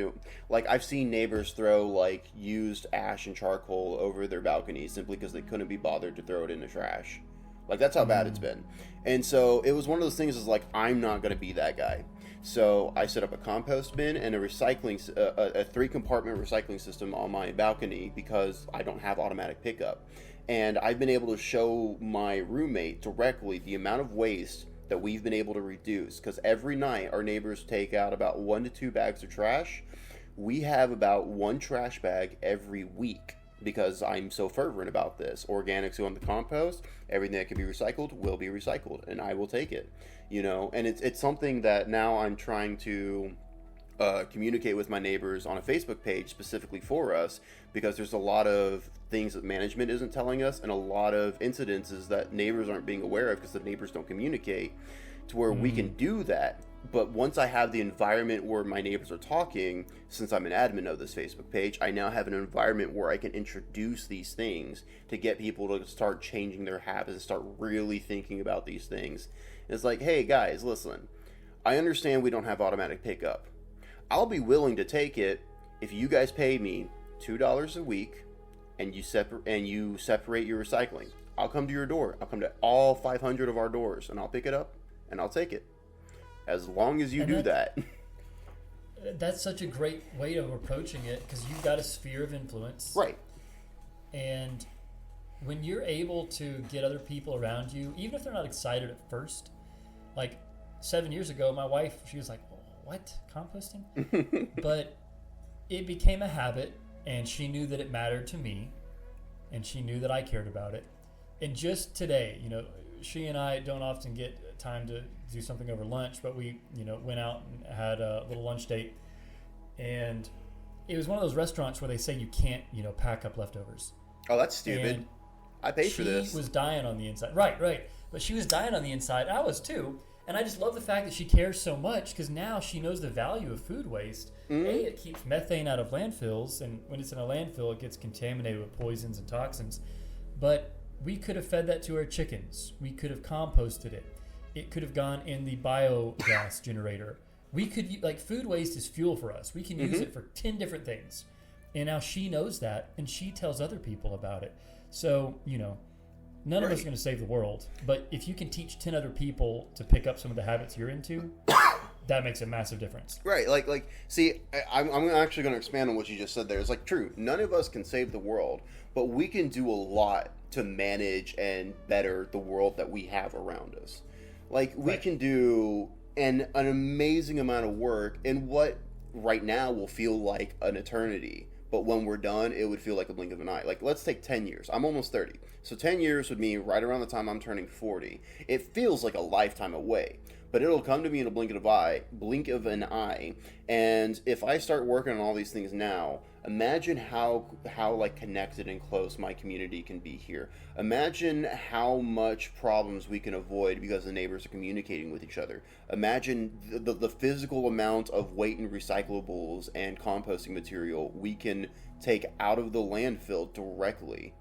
I've seen neighbors throw used ash and charcoal over their balconies simply because they couldn't be bothered to throw it in the trash. That's how bad it's been. And so it was one of those things I'm not going to be that guy. So I set up a compost bin and a a 3-compartment recycling system on my balcony because I don't have automatic pickup. And I've been able to show my roommate directly the amount of waste that we've been able to reduce, because every night our neighbors take out about 1 to 2 bags of trash. We have about 1 trash bag every week because I'm so fervent about this. Organics on the compost, everything that can be recycled will be recycled, and I will take it. And it's something that now I'm trying to communicate with my neighbors on a Facebook page specifically for us, because there's a lot of things that management isn't telling us, and a lot of incidences that neighbors aren't being aware of because the neighbors don't communicate, to where we can do that. But once I have the environment where my neighbors are talking, since I'm an admin of this Facebook page, I now have an environment where I can introduce these things to get people to start changing their habits and start really thinking about these things. And it's like, hey guys, listen, I understand we don't have automatic pickup. I'll be willing to take it if you guys pay me $2 a week and you separate your recycling. I'll come to your door. I'll come to all 500 of our doors and I'll pick it up and I'll take it. As long as you do that. That's such a great way of approaching it, because you've got a sphere of influence. Right. And when you're able to get other people around you, even if they're not excited at first, like 7 years ago, my wife, she was like, what? Composting? But it became a habit, and she knew that it mattered to me, and she knew that I cared about it. And just today, she and I don't often get time to do something over lunch, but we, went out and had a little lunch date, and it was one of those restaurants where they say you can't, pack up leftovers. Oh, that's stupid. And I paid for this. She was dying on the inside. Right. But she was dying on the inside. I was too. And I just love the fact that she cares so much, because now she knows the value of food waste. Mm-hmm. It keeps methane out of landfills, and when it's in a landfill, it gets contaminated with poisons and toxins. But we could have fed that to our chickens. We could have composted it. It could have gone in the biogas generator. We could, food waste is fuel for us. We can use it for 10 different things. And now she knows that, and she tells other people about it. So, none of us are going to save the world. But if you can teach 10 other people to pick up some of the habits you're into, that makes a massive difference. Right. See, I'm actually going to expand on what you just said there. It's true. None of us can save the world, but we can do a lot to manage and better the world that we have around us. We can do an amazing amount of work in what right now will feel like an eternity. But when we're done, it would feel like a blink of an eye. Let's take 10 years. I'm almost 30. So 10 years would mean right around the time I'm turning 40. It feels like a lifetime away. But it'll come to me in a blink of an eye. And if I start working on all these things now, imagine how connected and close my community can be here. Imagine how much problems we can avoid because the neighbors are communicating with each other. Imagine the physical amount of weight and recyclables and composting material we can take out of the landfill directly,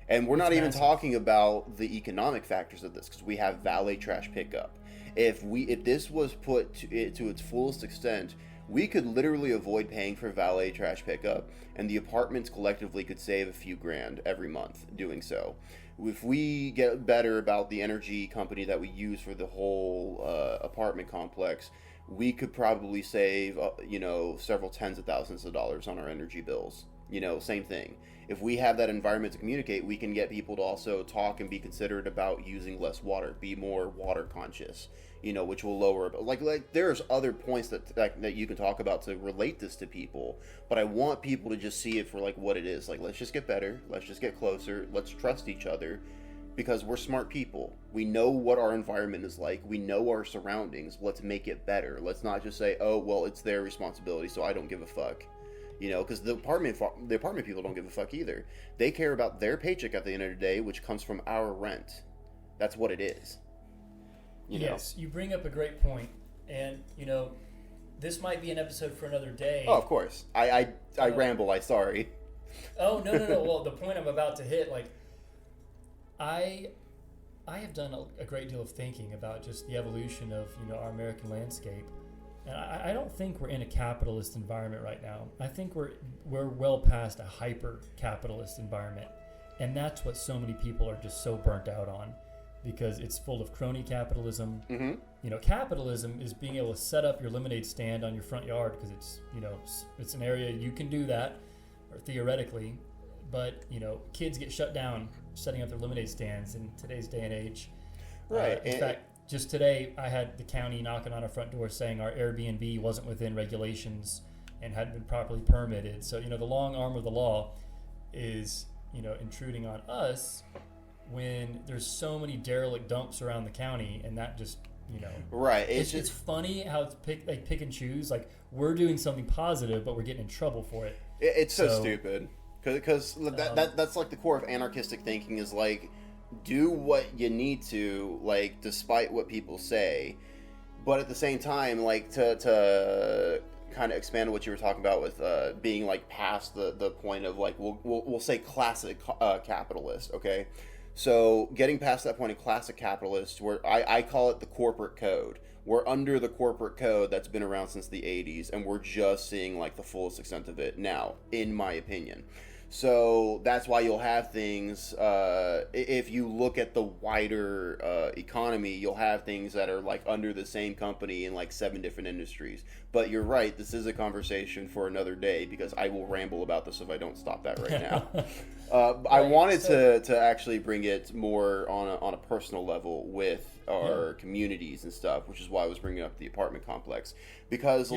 And we're not even talking about the economic factors of this, because we have valet trash pickup. If this was put to its fullest extent, we could literally avoid paying for valet trash pickup, and the apartments collectively could save a few grand every month doing so. If we get better about the energy company that we use for the whole apartment complex, we could probably save, several tens of thousands of dollars on our energy bills. Same thing. If we have that environment to communicate, we can get people to also talk and be considerate about using less water, be more water conscious, which will lower. There's other points that you can talk about to relate this to people, but I want people to just see it for what it is. Let's just get better. Let's just get closer. Let's trust each other, because we're smart people. We know what our environment is like. We know our surroundings. Let's make it better. Let's not just say, oh, well, it's their responsibility, so I don't give a fuck. Because the apartment people don't give a fuck either. They care about their paycheck at the end of the day, which comes from our rent. That's what it is. Yes, you bring up a great point. And, this might be an episode for another day. Oh, of course. I ramble. I'm sorry. Oh, no. Well, the point I'm about to hit, I have done a great deal of thinking about just the evolution of, our American landscape. And I don't think we're in a capitalist environment right now. I think we're well past a hyper-capitalist environment. And that's what so many people are just so burnt out on. because it's full of crony capitalism. Mm-hmm. You know, capitalism is being able to set up your lemonade stand on your front yard because it's, you know, it's an area you can do that, or theoretically, but, you know, kids get shut down setting up their lemonade stands in today's day and age. Right. In fact, just today I had the county knocking on our front door saying our Airbnb wasn't within regulations and hadn't been properly permitted. So, you know, the long arm of the law is, you know, intruding on us when there's so many derelict dumps around the county, and that just, you know, right. It's funny how it's pick and choose. Like, we're doing something positive, but we're getting in trouble for it. It's so stupid because that's like the core of anarchistic thinking is like, do what you need to, like, despite what people say, but at the same time, like, to kind of expand on what you were talking about with being like past the point of like we'll say classic capitalist, okay? So getting past that point of classic capitalist, where I call it the corporate code. We're under the corporate code that's been around since the 80s, and we're just seeing like the fullest extent of it now, in my opinion. So that's why you'll have things, if you look at the wider economy, you'll have things that are like under the same company in like 7 different industries. But you're right, this is a conversation for another day because I will ramble about this if I don't stop that right now. I wanted to actually bring it more on a personal level with our communities and stuff, which is why I was bringing up the apartment complex. Because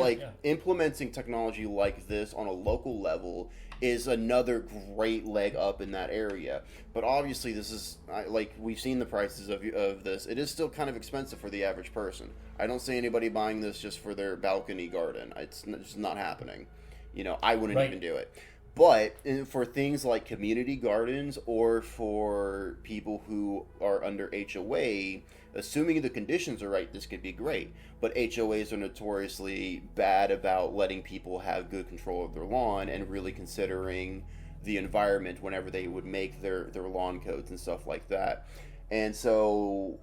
implementing technology like this on a local level is another great leg up in that area. But obviously this is, like, we've seen the prices of this. It is still kind of expensive for the average person. I don't see anybody buying this just for their balcony garden. It's just not happening. You know, I wouldn't even do it. But for things like community gardens or for people who are under HOA, assuming the conditions are right, this could be great. But HOAs are notoriously bad about letting people have good control of their lawn and really considering the environment whenever they would make their lawn codes and stuff like that. And so,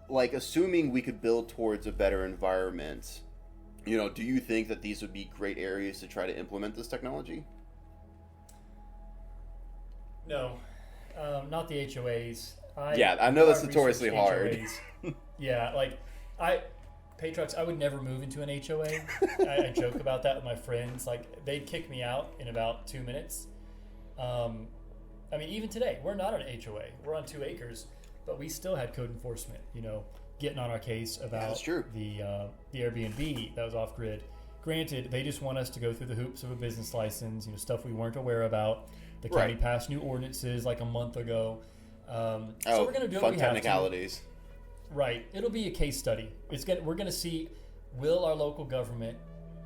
like, assuming we could build towards a better environment, you know, do you think that these would be great areas to try to implement this technology? No, not the HOAs. I know that's notoriously hard. Yeah, like, Patriots, I would never move into an HOA. I joke about that with my friends. Like, they'd kick me out in about 2 minutes. I mean, even today, we're not an HOA. We're on 2 acres, but we still had code enforcement, you know, getting on our case about the Airbnb that was off-grid. Granted, they just want us to go through the hoops of a business license, you know, stuff we weren't aware about. The county passed new ordinances like a month ago. So we're going to do what we have technicalities. Right. It'll be a case study. We're going to see, will our local government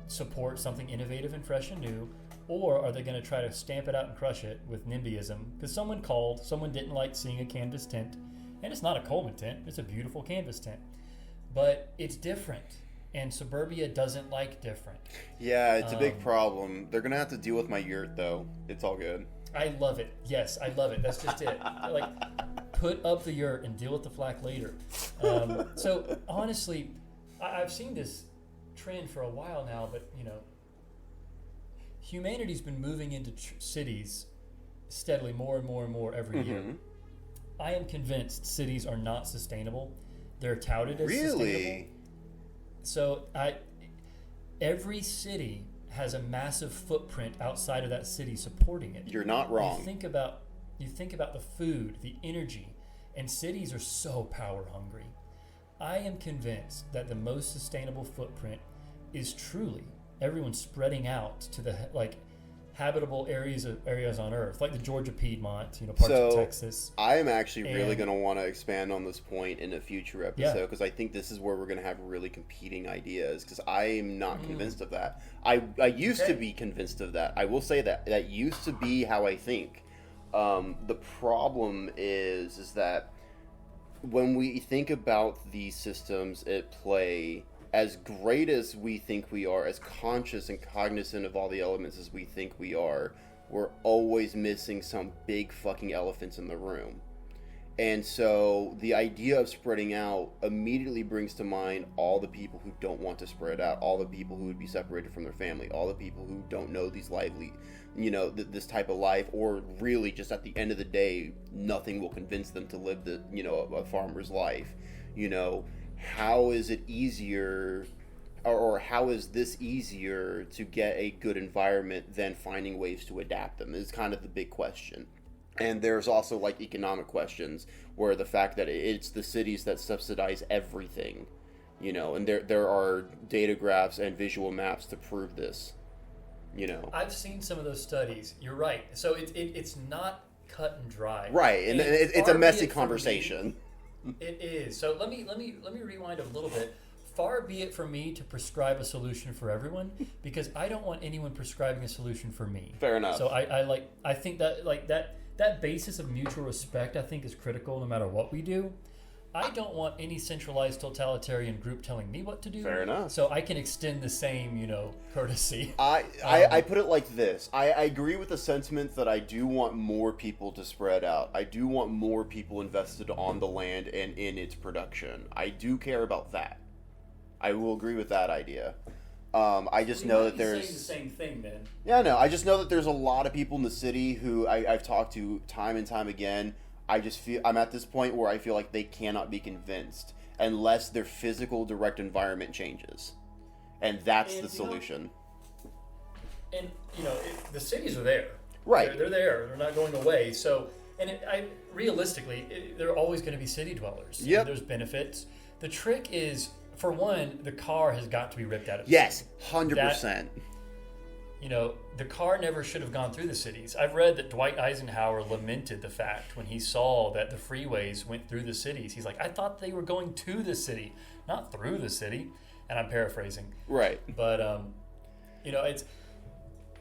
support something innovative and fresh and new, or are they going to try to stamp it out and crush it with NIMBYism? Because someone didn't like seeing a canvas tent, and it's not a Coleman tent, it's a beautiful canvas tent. But it's different, and suburbia doesn't like different. Yeah, it's a big problem. They're going to have to deal with my yurt, though. It's all good. I love it. Yes, I love it. That's just it. Like, put up the yurt and deal with the flack later. So honestly, I've seen this trend for a while now, but, you know, humanity's been moving into cities steadily more and more and more every year. I am convinced cities are not sustainable. They're touted as sustainable. So every city has a massive footprint outside of that city supporting it. You're not wrong. You think about the food, the energy, and cities are so power hungry. I am convinced that the most sustainable footprint is truly everyone spreading out to the habitable areas on Earth, like the Georgia Piedmont, you know, parts of Texas. I am actually really going to want to expand on this point in a future episode because I think this is where we're going to have really competing ideas. Because I am not convinced of that. I used to be convinced of that. I will say that used to be how I think. The problem is that when we think about these systems at play, as great as we think we are, as conscious and cognizant of all the elements as we think we are, we're always missing some big fucking elephants in the room. And so the idea of spreading out immediately brings to mind all the people who don't want to spread out, all the people who would be separated from their family, all the people who don't know these lively, this type of life, or really just at the end of the day, nothing will convince them to live a farmer's life. How is it easier, or how is this easier to get a good environment than finding ways to adapt them is kind of the big question. And there's also like economic questions where the fact that it's the cities that subsidize everything, and there are data graphs and visual maps to prove this, I've seen some of those studies. You're right. So it's not cut and dry. Right, and it's a messy conversation. It is. So let me rewind a little bit. Far be it from me to prescribe a solution for everyone, because I don't want anyone prescribing a solution for me. Fair enough. So I think that basis of mutual respect, I think, is critical no matter what we do. I don't want any centralized totalitarian group telling me what to do. Fair enough. So I can extend the same, courtesy. I put it like this. I agree with the sentiment that I do want more people to spread out. I do want more people invested on the land and in its production. I do care about that. I will agree with that idea. I just know that there's saying the same thing then. Yeah, no. I just know that there's a lot of people in the city who I've talked to time and time again. I'm at this point where I feel like they cannot be convinced unless their physical direct environment changes, and that's the solution. The cities are there. Right. They're there. They're not going away. So, realistically, they're always going to be city dwellers. Yep. There's benefits. The trick is, for one, the car has got to be ripped out of the Yes, city. 100%. The car never should have gone through the cities. I've read that Dwight Eisenhower lamented the fact when he saw that the freeways went through the cities. He's like, I thought they were going to the city, not through the city. And I'm paraphrasing. Right. But, it's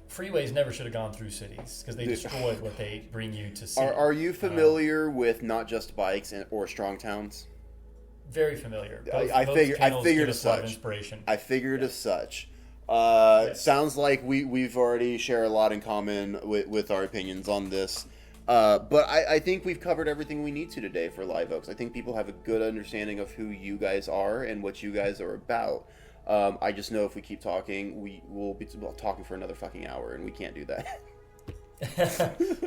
freeways never should have gone through cities because they destroy what they bring you to see. Are you familiar with Not Just Bikes or Strong Towns? Very familiar. I figured as such. Inspiration. I figured as such. Sounds like we've already share a lot in common with our opinions on this. But I think we've covered everything we need to today for Live Oaks. I think people have a good understanding of who you guys are and what you guys are about. I just know if we keep talking, we will be talking for another fucking hour, and we can't do that.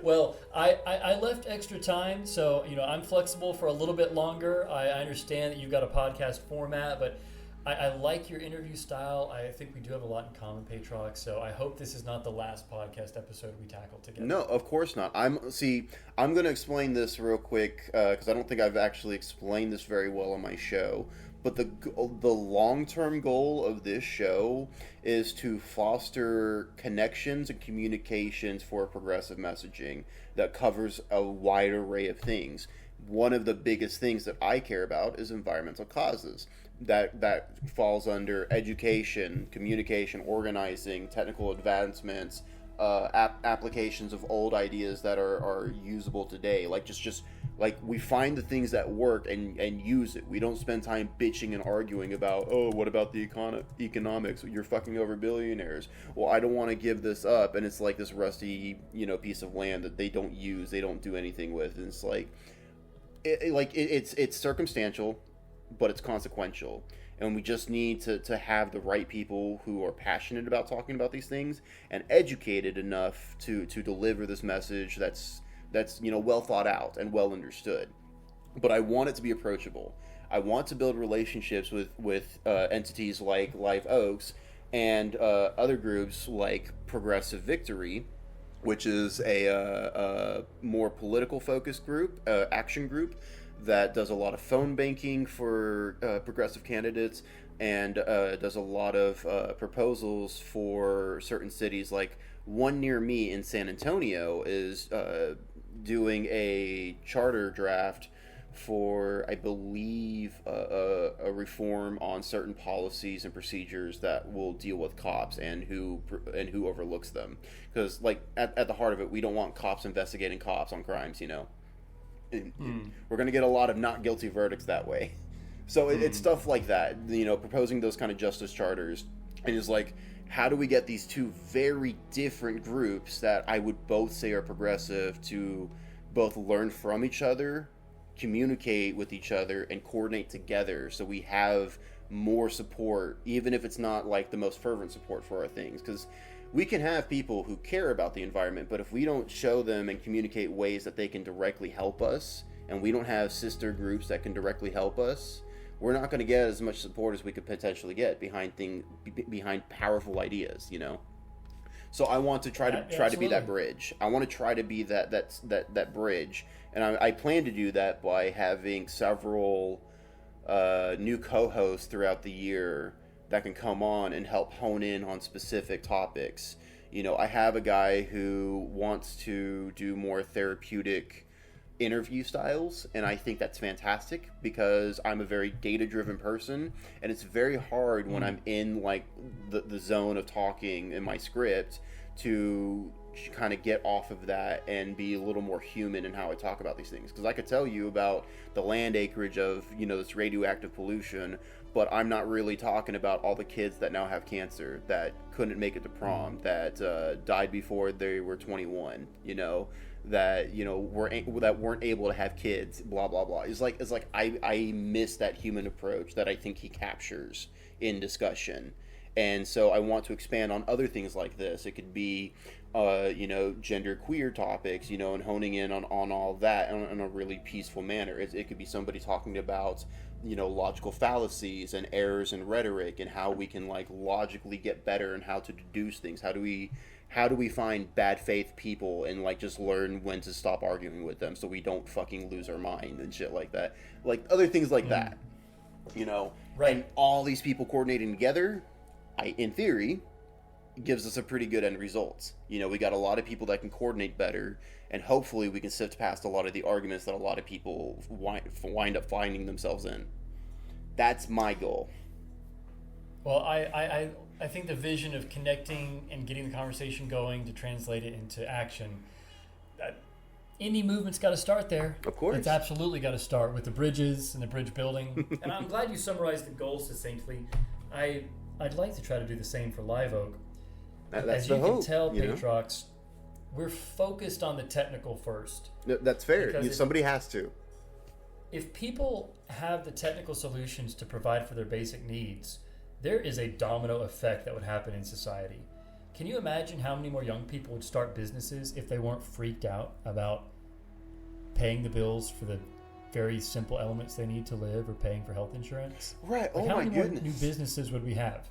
Well, I left extra time, so I'm flexible for a little bit longer. I understand that you've got a podcast format, but I like your interview style. I think we do have a lot in common, Patrox, so I hope this is not the last podcast episode we tackle together. No, of course not. I'm going to explain this real quick because I don't think I've actually explained this very well on my show. But the long-term goal of this show is to foster connections and communications for progressive messaging that covers a wide array of things. One of the biggest things that I care about is environmental causes. That falls under education, communication, organizing, technical advancements, applications of old ideas that are usable today. Like just like we find the things that work and use it. We don't spend time bitching and arguing about, what about the economics? You're fucking over billionaires. Well, I don't want to give this up, and it's like this rusty piece of land that they don't use, they don't do anything with. And it's like it's circumstantial, but it's consequential. And we just need to have the right people who are passionate about talking about these things and educated enough to deliver this message that's well thought out and well understood. But I want it to be approachable. I want to build relationships with entities like Live Oaks and other groups like Progressive Victory, which is a more political focused group, action group, that does a lot of phone banking for progressive candidates and does a lot of proposals for certain cities. Like one near me in San Antonio is doing a charter draft for, I believe, a reform on certain policies and procedures that will deal with cops and who overlooks them. Because at the heart of it, we don't want cops investigating cops on crimes, We're going to get a lot of not guilty verdicts that way. So it's stuff like that, proposing those kind of justice charters. And it's like, how do we get these two very different groups that I would both say are progressive to both learn from each other communicate with each other and coordinate together so we have more support, even if it's not like the most fervent support for our things. Because we can have people who care about the environment, but if we don't show them and communicate ways that they can directly help us, and we don't have sister groups that can directly help us, we're not going to get as much support as we could potentially get behind powerful ideas, you know. So I want to try to be that bridge. I want to try to be that bridge, and I plan to do that by having several new co-hosts throughout the year that can come on and help hone in on specific topics. You know, I have a guy who wants to do more therapeutic interview styles, and I think that's fantastic because I'm a very data-driven person, and it's very hard when I'm in like the zone of talking in my script to kind of get off of that and be a little more human in how I talk about these things. Because I could tell you about the land acreage of, you know, this radioactive pollution, but I'm not really talking about all the kids that now have cancer, that couldn't make it to prom, that died before they were 21, you know, that, you know, weren't able to have kids, blah blah blah. It's like I miss that human approach that I think he captures in discussion. And so I want to expand on other things like this. It could be you know, gender queer topics, you know, and honing in on all that in a really peaceful manner. It could be somebody talking about, you know, logical fallacies and errors in rhetoric and how we can like logically get better and how to deduce things. How do we find bad faith people and like just learn when to stop arguing with them so we don't fucking lose our mind and shit like that. Like other things like that, you know. Right. And all these people coordinating together, in theory, gives us a pretty good end result. You know, we got a lot of people that can coordinate better, and hopefully we can sift past a lot of the arguments that a lot of people wind up finding themselves in. That's my goal. Well, I think the vision of connecting and getting the conversation going to translate it into action, indie movement's got to start there. Of course. It's absolutely got to start with the bridges and the bridge building. And I'm glad you summarized the goals succinctly. I'd like to try to do the same for Live Oak. That's As the you hope, can tell, you know? Patrox, we're focused on the technical first. That's fair. Because Somebody has to. If people have the technical solutions to provide for their basic needs, there is a domino effect that would happen in society. Can you imagine how many more young people would start businesses if they weren't freaked out about paying the bills for the very simple elements they need to live or paying for health insurance? Right. Like, Oh how my many goodness. more new businesses would we have?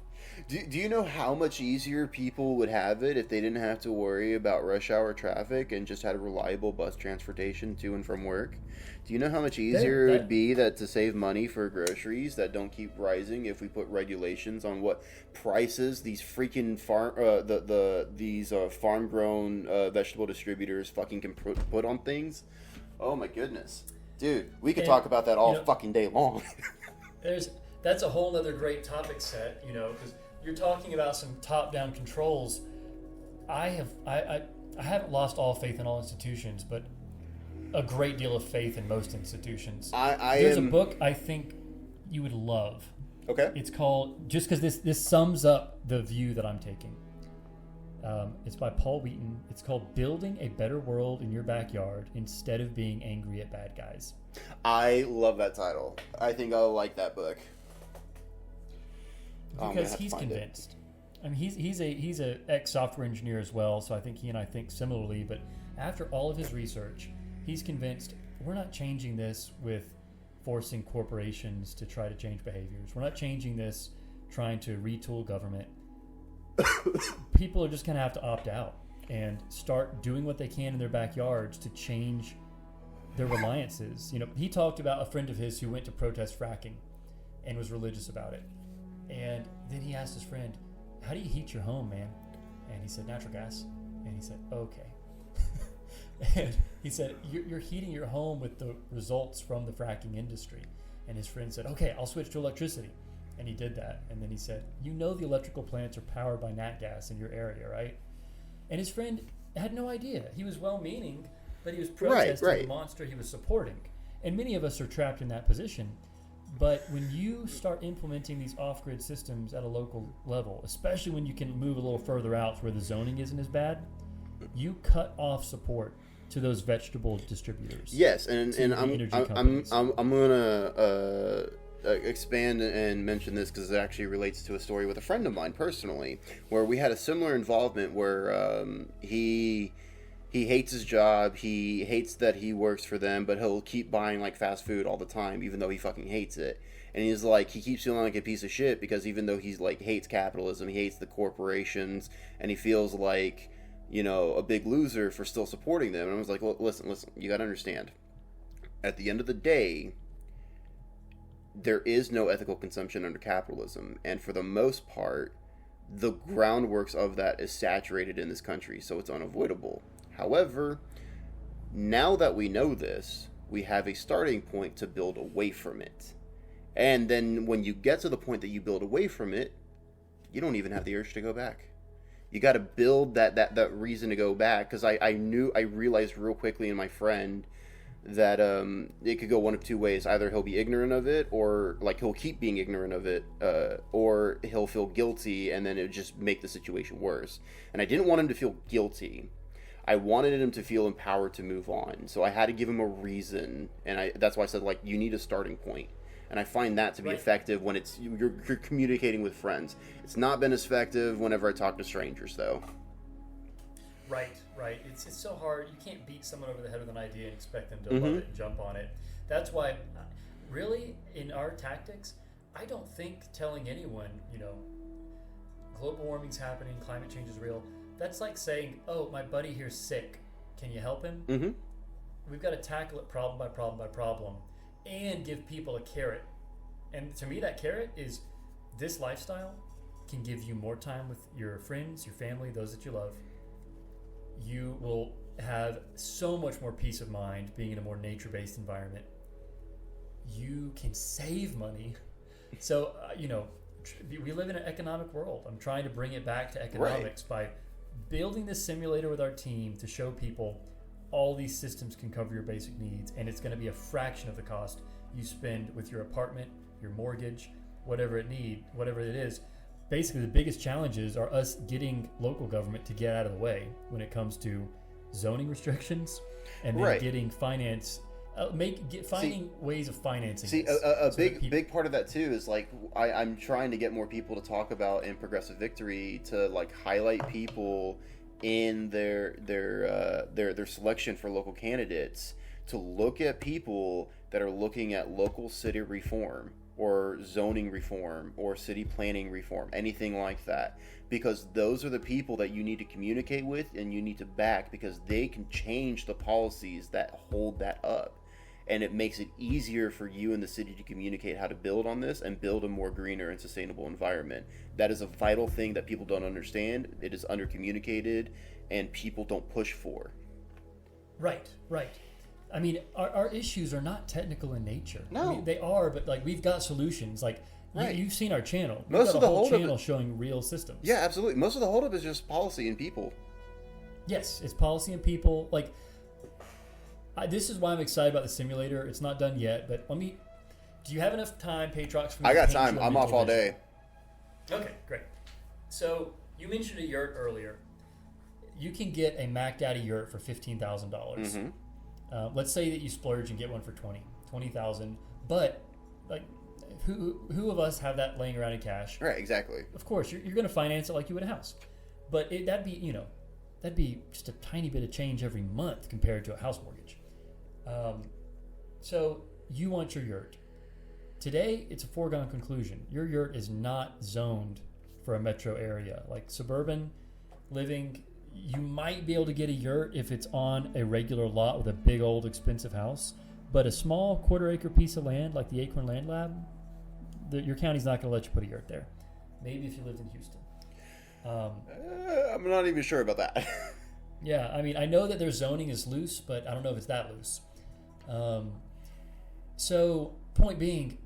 Do you know how much easier people would have it if they didn't have to worry about rush hour traffic and just had reliable bus transportation to and from work? Do you know how much easier it would be to save money for groceries that don't keep rising if we put regulations on what prices these freaking farm grown vegetable distributors fucking can put on things? Oh my goodness, dude, we could talk about that all fucking day long. That's a whole other great topic set, you know, because you're talking about some top-down controls. I haven't lost all faith in all institutions, but a great deal of faith in most institutions. There's a book I think you would love. Okay. It's called, just because this sums up the view that I'm taking. It's by Paul Wheaton. It's called Building a Better World in Your Backyard Instead of Being Angry at Bad Guys. I love that title. I think I'll like that book. Because he's convinced. I mean, he's a ex-software engineer as well, so I think he and I think similarly. But after all of his research, he's convinced we're not changing this with forcing corporations to try to change behaviors. We're not changing this trying to retool government. People are just going to have to opt out and start doing what they can in their backyards to change their reliances. You know, he talked about a friend of his who went to protest fracking and was religious about it. And then he asked his friend, "How do you heat your home, man?" And he said, "Natural gas." And he said, "Okay." And he said, you're heating your home with the results from the fracking industry. And his friend said, "Okay, I'll switch to electricity." And he did that. And then he said, "You know the electrical plants are powered by nat gas in your area, right?" And his friend had no idea. He was well-meaning, but he was protesting the monster he was supporting. And many of us are trapped in that position. But when you start implementing these off-grid systems at a local level, especially when you can move a little further out where the zoning isn't as bad, you cut off support to those vegetable distributors. Yes, and the I'm energy I'm, companies. I'm gonna expand and mention this because it actually relates to a story with a friend of mine personally, where we had a similar involvement where he hates his job, he hates that he works for them, but he'll keep buying like fast food all the time, even though he fucking hates it. And he's like, he keeps feeling like a piece of shit because even though he's like hates capitalism, he hates the corporations, and he feels like, you know, a big loser for still supporting them. And I was like, well, listen, you gotta understand. At the end of the day, there is no ethical consumption under capitalism, and for the most part, the groundworks of that is saturated in this country, so it's unavoidable. However, now that we know this, we have a starting point to build away from it. And then when you get to the point that you build away from it, you don't even have the urge to go back. You got to build that reason to go back, because I realized real quickly in my friend that it could go one of two ways. Either he'll be ignorant of it, or like he'll keep being ignorant of it, or he'll feel guilty, and then it would just make the situation worse. And I didn't want him to feel guilty. I wanted him to feel empowered to move on. So I had to give him a reason, and that's why I said, like, you need a starting point. And I find that to be effective when you're communicating with friends. It's not been as effective whenever I talk to strangers, though. Right. It's so hard. You can't beat someone over the head with an idea and expect them to love it and jump on it. That's why, really, in our tactics, I don't think telling anyone, you know, global warming's happening, climate change is real. That's like saying, oh, my buddy here's sick. Can you help him? Mm-hmm. We've got to tackle it problem by problem by problem and give people a carrot. And to me, that carrot is this lifestyle can give you more time with your friends, your family, those that you love. You will have so much more peace of mind being in a more nature-based environment. You can save money. So, you know, we live in an economic world. I'm trying to bring it back to economics by building this simulator with our team to show people all these systems can cover your basic needs, and it's going to be a fraction of the cost you spend with your apartment, your mortgage, whatever it is. Basically, the biggest challenges are us getting local government to get out of the way when it comes to zoning restrictions, and then getting finance, finding ways of financing. See, a big part of that too is like I'm trying to get more people to talk about in Progressive Victory to like highlight people in their selection for local candidates to look at people that are looking at local city reform or zoning reform or city planning reform, anything like that, because those are the people that you need to communicate with and you need to back, because they can change the policies that hold that up, and it makes it easier for you and the city to communicate how to build on this and build a more greener and sustainable environment. That is a vital thing that people don't understand. It is undercommunicated and people don't push for. Right. I mean, our issues are not technical in nature. No. I mean, they are, but like we've got solutions. Like you've seen our channel. We've Most got of a the whole holdup channel showing real systems. Yeah, absolutely. Most of the holdup is just policy and people. Yes, it's policy and people. Like, this is why I'm excited about the simulator. It's not done yet, but do you have enough time, Patrox? I got time. I'm off all day. Okay, great. So you mentioned a yurt earlier. You can get a Mac Daddy yurt for $15,000. Mm-hmm. Let's say that you splurge and get one for $20,000. But like, who of us have that laying around in cash? Right, exactly. Of course, you're going to finance it like you would a house. But that'd be just a tiny bit of change every month compared to a house mortgage. So you want your yurt. Today, it's a foregone conclusion. Your yurt is not zoned for a metro area. Like suburban living, you might be able to get a yurt if it's on a regular lot with a big old expensive house. But a small quarter-acre piece of land, like the Acorn Land Lab, your county's not going to let you put a yurt there. Maybe if you lived in Houston. I'm not even sure about that. Yeah, I mean, I know that their zoning is loose, but I don't know if it's that loose. So, point being,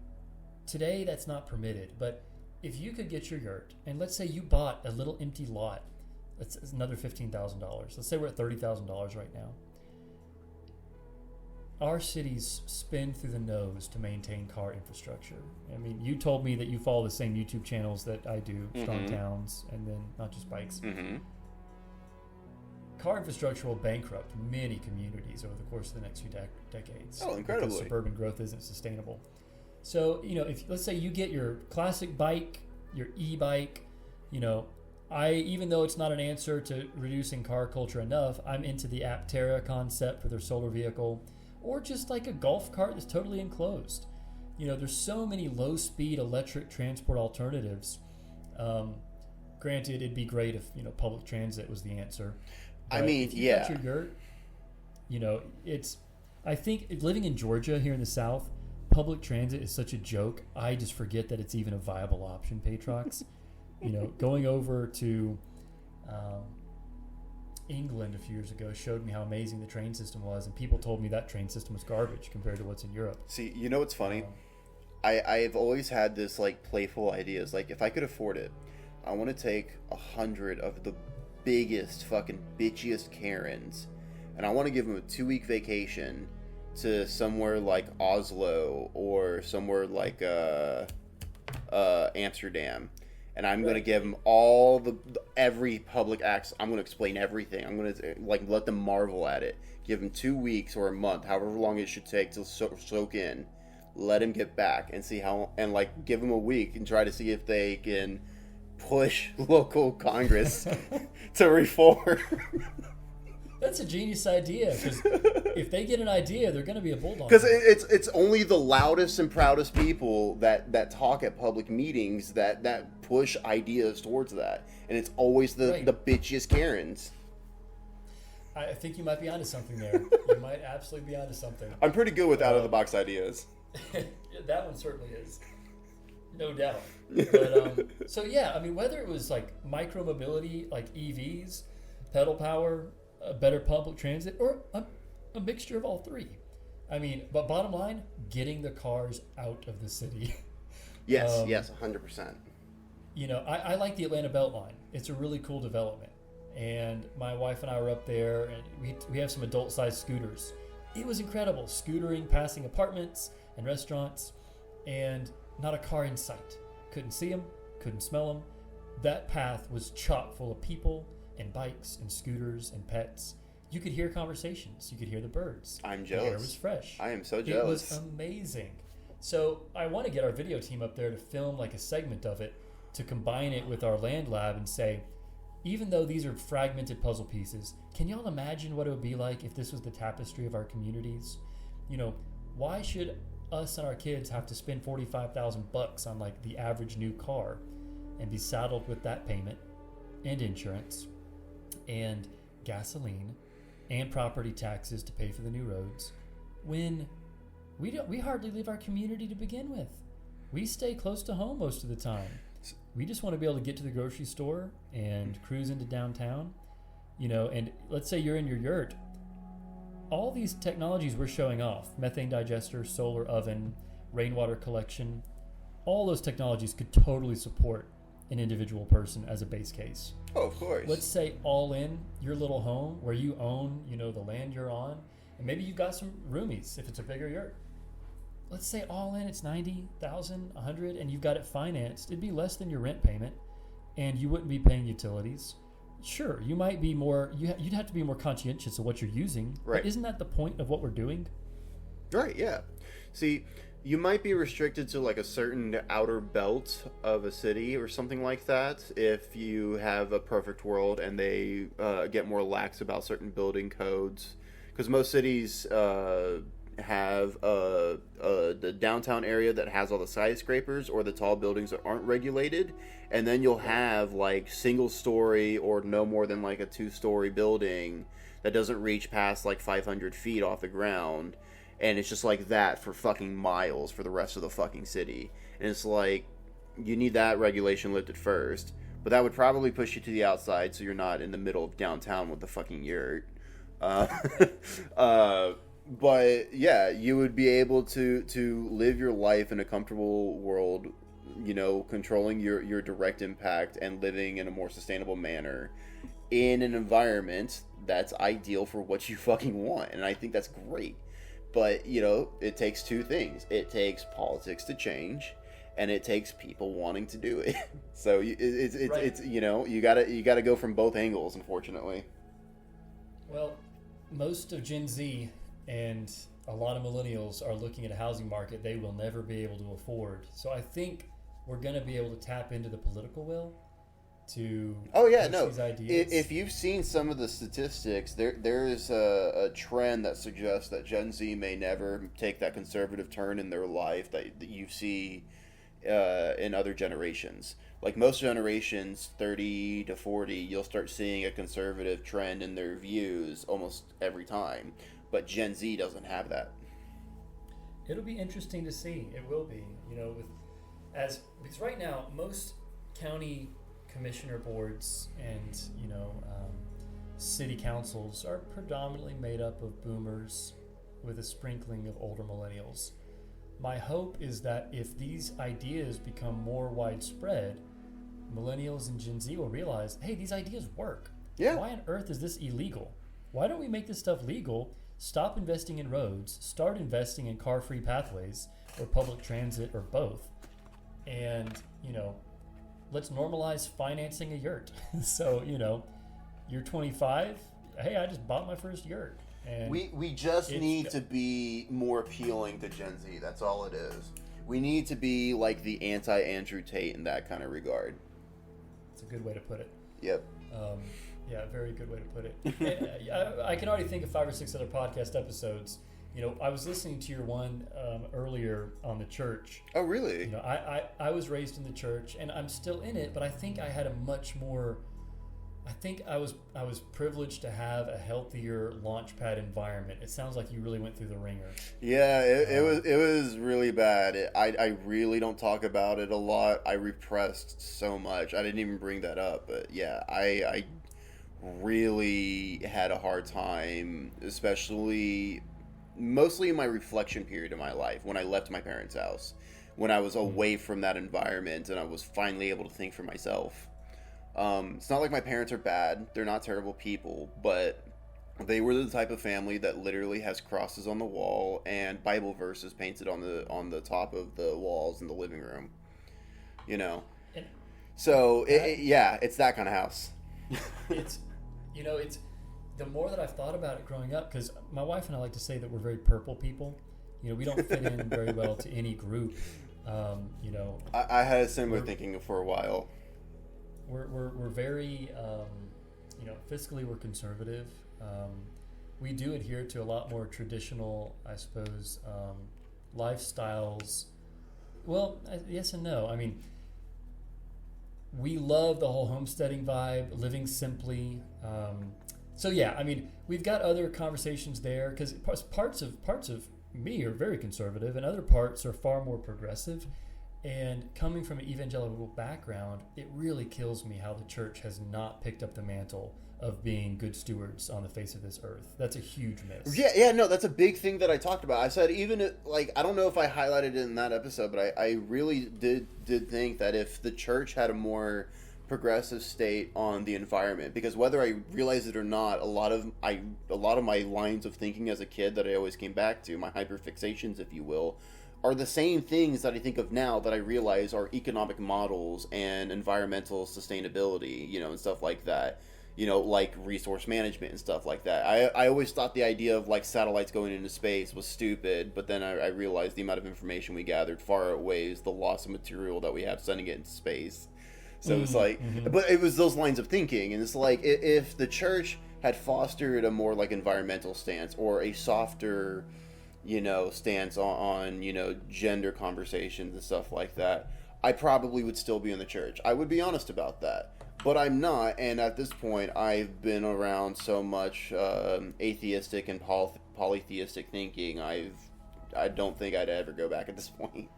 today that's not permitted. But if you could get your yurt, and let's say you bought a little empty lot, that's another $15,000. Let's say we're at $30,000 right now. Our cities spend through the nose to maintain car infrastructure. I mean, you told me that you follow the same YouTube channels that I do, Strong Towns, and then Not Just Bikes. Mm-hmm. car infrastructure will bankrupt many communities over the course of the next few decades. Oh, incredibly. Because suburban growth isn't sustainable. So, if let's say you get your classic bike, your e-bike, even though it's not an answer to reducing car culture enough, I'm into the Mama Terra concept for their solar vehicle, or just like a golf cart that's totally enclosed. There's so many low-speed electric transport alternatives. Granted, it'd be great if public transit was the answer. But if you got your yurt, I think living in Georgia here in the South, public transit is such a joke. I just forget that it's even a viable option, Patrox. Going over to England a few years ago showed me how amazing the train system was, and people told me that train system was garbage compared to what's in Europe. See, what's funny? I've always had this like playful ideas. Like, if I could afford it, I want to take 100 of the biggest fucking bitchiest Karens, and I want to give them a 2-week vacation to somewhere like Oslo or somewhere like Amsterdam. And I'm going to give them every public access. I'm going to explain everything. I'm going to let them marvel at it. Give them 2 weeks or a month, however long it should take to soak in. Let him get back and see how, and give him a week and try to see if they can push local Congress to reform. That's a genius idea, because if they get an idea, they're going to be a bulldog. Because it's only the loudest and proudest people that talk at public meetings that push ideas towards that, and it's always the bitchiest Karens. I think you might be onto something there. You might absolutely be onto something. I'm pretty good with out-of-the-box ideas. That one certainly is. No doubt. But, whether it was micro-mobility, like EVs, pedal power, a better public transit, or a mixture of all three. But bottom line, getting the cars out of the city. Yes, 100%. I like the Atlanta Beltline. It's a really cool development. And my wife and I were up there, and we have some adult-sized scooters. It was incredible, scootering, passing apartments and restaurants, and not a car in sight. Couldn't see them, couldn't smell them. That path was chock full of people and bikes and scooters and pets. You could hear conversations. You could hear the birds. I'm jealous. The air was fresh. I am so jealous. It was amazing. So I want to get our video team up there to film a segment of it, to combine it with our land lab and say, even though these are fragmented puzzle pieces, can y'all imagine what it would be like if this was the tapestry of our communities? Why should us and our kids have to spend $45,000 on the average new car and be saddled with that payment and insurance and gasoline and property taxes to pay for the new roads when we hardly leave our community to begin with? We stay close to home most of the time. We just want to be able to get to the grocery store and cruise into downtown, and let's say you're in your yurt. All these technologies we're showing off, methane digester, solar oven, rainwater collection, all those technologies could totally support an individual person as a base case. Oh, of course. Let's say all in your little home where you own, the land you're on, and maybe you've got some roomies if it's a bigger yurt. Let's say all in it's $90,000, $100,000, and you've got it financed. It'd be less than your rent payment, and you wouldn't be paying utilities. Sure, you might be more. You'd have to be more conscientious of what you're using. Right. But isn't that the point of what we're doing? Right. Yeah. See, you might be restricted to a certain outer belt of a city or something like that if you have a perfect world and they get more lax about certain building codes, because most cities have the downtown area that has all the skyscrapers or the tall buildings that aren't regulated, and then you'll have single story or no more than a 2-story building that doesn't reach past 500 feet off the ground, and it's just that for fucking miles for the rest of the fucking city. And it's you need that regulation lifted first, but that would probably push you to the outside so you're not in the middle of downtown with the fucking yurt. But yeah, you would be able to live your life in a comfortable world, controlling your direct impact and living in a more sustainable manner in an environment that's ideal for what you fucking want. And I think that's great. But, it takes two things. It takes politics to change, and it takes people wanting to do it. So it's you gotta go from both angles, unfortunately. Well, most of Gen Z and a lot of millennials are looking at a housing market they will never be able to afford. So I think we're going to be able to tap into the political will to push these ideas. If you've seen some of the statistics, there is a trend that suggests that Gen Z may never take that conservative turn in their life that you see in other generations. Like most generations, 30 to 40, you'll start seeing a conservative trend in their views almost every time. But Gen Z doesn't have that. It'll be interesting to see. It will be, because right now most county commissioner boards and city councils are predominantly made up of boomers with a sprinkling of older millennials. My hope is that if these ideas become more widespread, millennials and Gen Z will realize, hey, these ideas work. Yeah. Why on earth is this illegal? Why don't we make this stuff legal? Stop investing in roads, start investing in car-free pathways or public transit or both. And, let's normalize financing a yurt. So, you're 25. Hey, I just bought my first yurt. And we just need to be more appealing to Gen Z. That's all it is. We need to be like the anti-Andrew Tate in that kind of regard. It's a good way to put it. Yep. Yeah, very good way to put it. I can already think of 5 or 6 other podcast episodes. I was listening to your one earlier on the church. Oh, really? I was raised in the church, and I'm still in it, but I think I had a much more... I think I was privileged to have a healthier launchpad environment. It sounds like you really went through the ringer. Yeah, it was really bad. I really don't talk about it a lot. I repressed so much. I didn't even bring that up, but yeah, I really had a hard time, especially mostly in my reflection period of my life when I left my parents' house, when I was away from that environment and I was finally able to think for myself. It's not like my parents are bad. They're not terrible people, but they were the type of family that literally has crosses on the wall and Bible verses painted on the top of the walls in the living room. So it's that kind of house. It's the more that I've thought about it growing up, because my wife and I like to say that we're very purple people. We don't fit in very well to any group. I had a similar thinking for a while. We're very, fiscally we're conservative. We do adhere to a lot more traditional, I suppose, lifestyles. Well, yes and no. I mean, we love the whole homesteading vibe, living simply. So yeah, I mean, we've got other conversations there because parts of me are very conservative and other parts are far more progressive. And coming from an evangelical background, it really kills me how the church has not picked up the mantle of being good stewards on the face of this earth. That's a huge miss. No, that's a big thing that I talked about. I said I don't know if I highlighted it in that episode, but I really did think that if the church had a more progressive state on the environment, because whether I realize it or not, a lot of my lines of thinking as a kid that I always came back to, my hyperfixations, if you will, are the same things that I think of now that I realize are economic models and environmental sustainability, and stuff like that, like resource management and stuff like that. I always thought the idea of like satellites going into space was stupid, but then I realized the amount of information we gathered far outweighs the loss of material that we have sending it into space. So it's like, but it was those lines of thinking, and it's like if the church had fostered a more like environmental stance or a softer stance on gender conversations and stuff like that, I probably would still be in the church. I would be honest about that. But I'm not, and at this point, I've been around so much atheistic and polytheistic thinking, I don't think I'd ever go back at this point.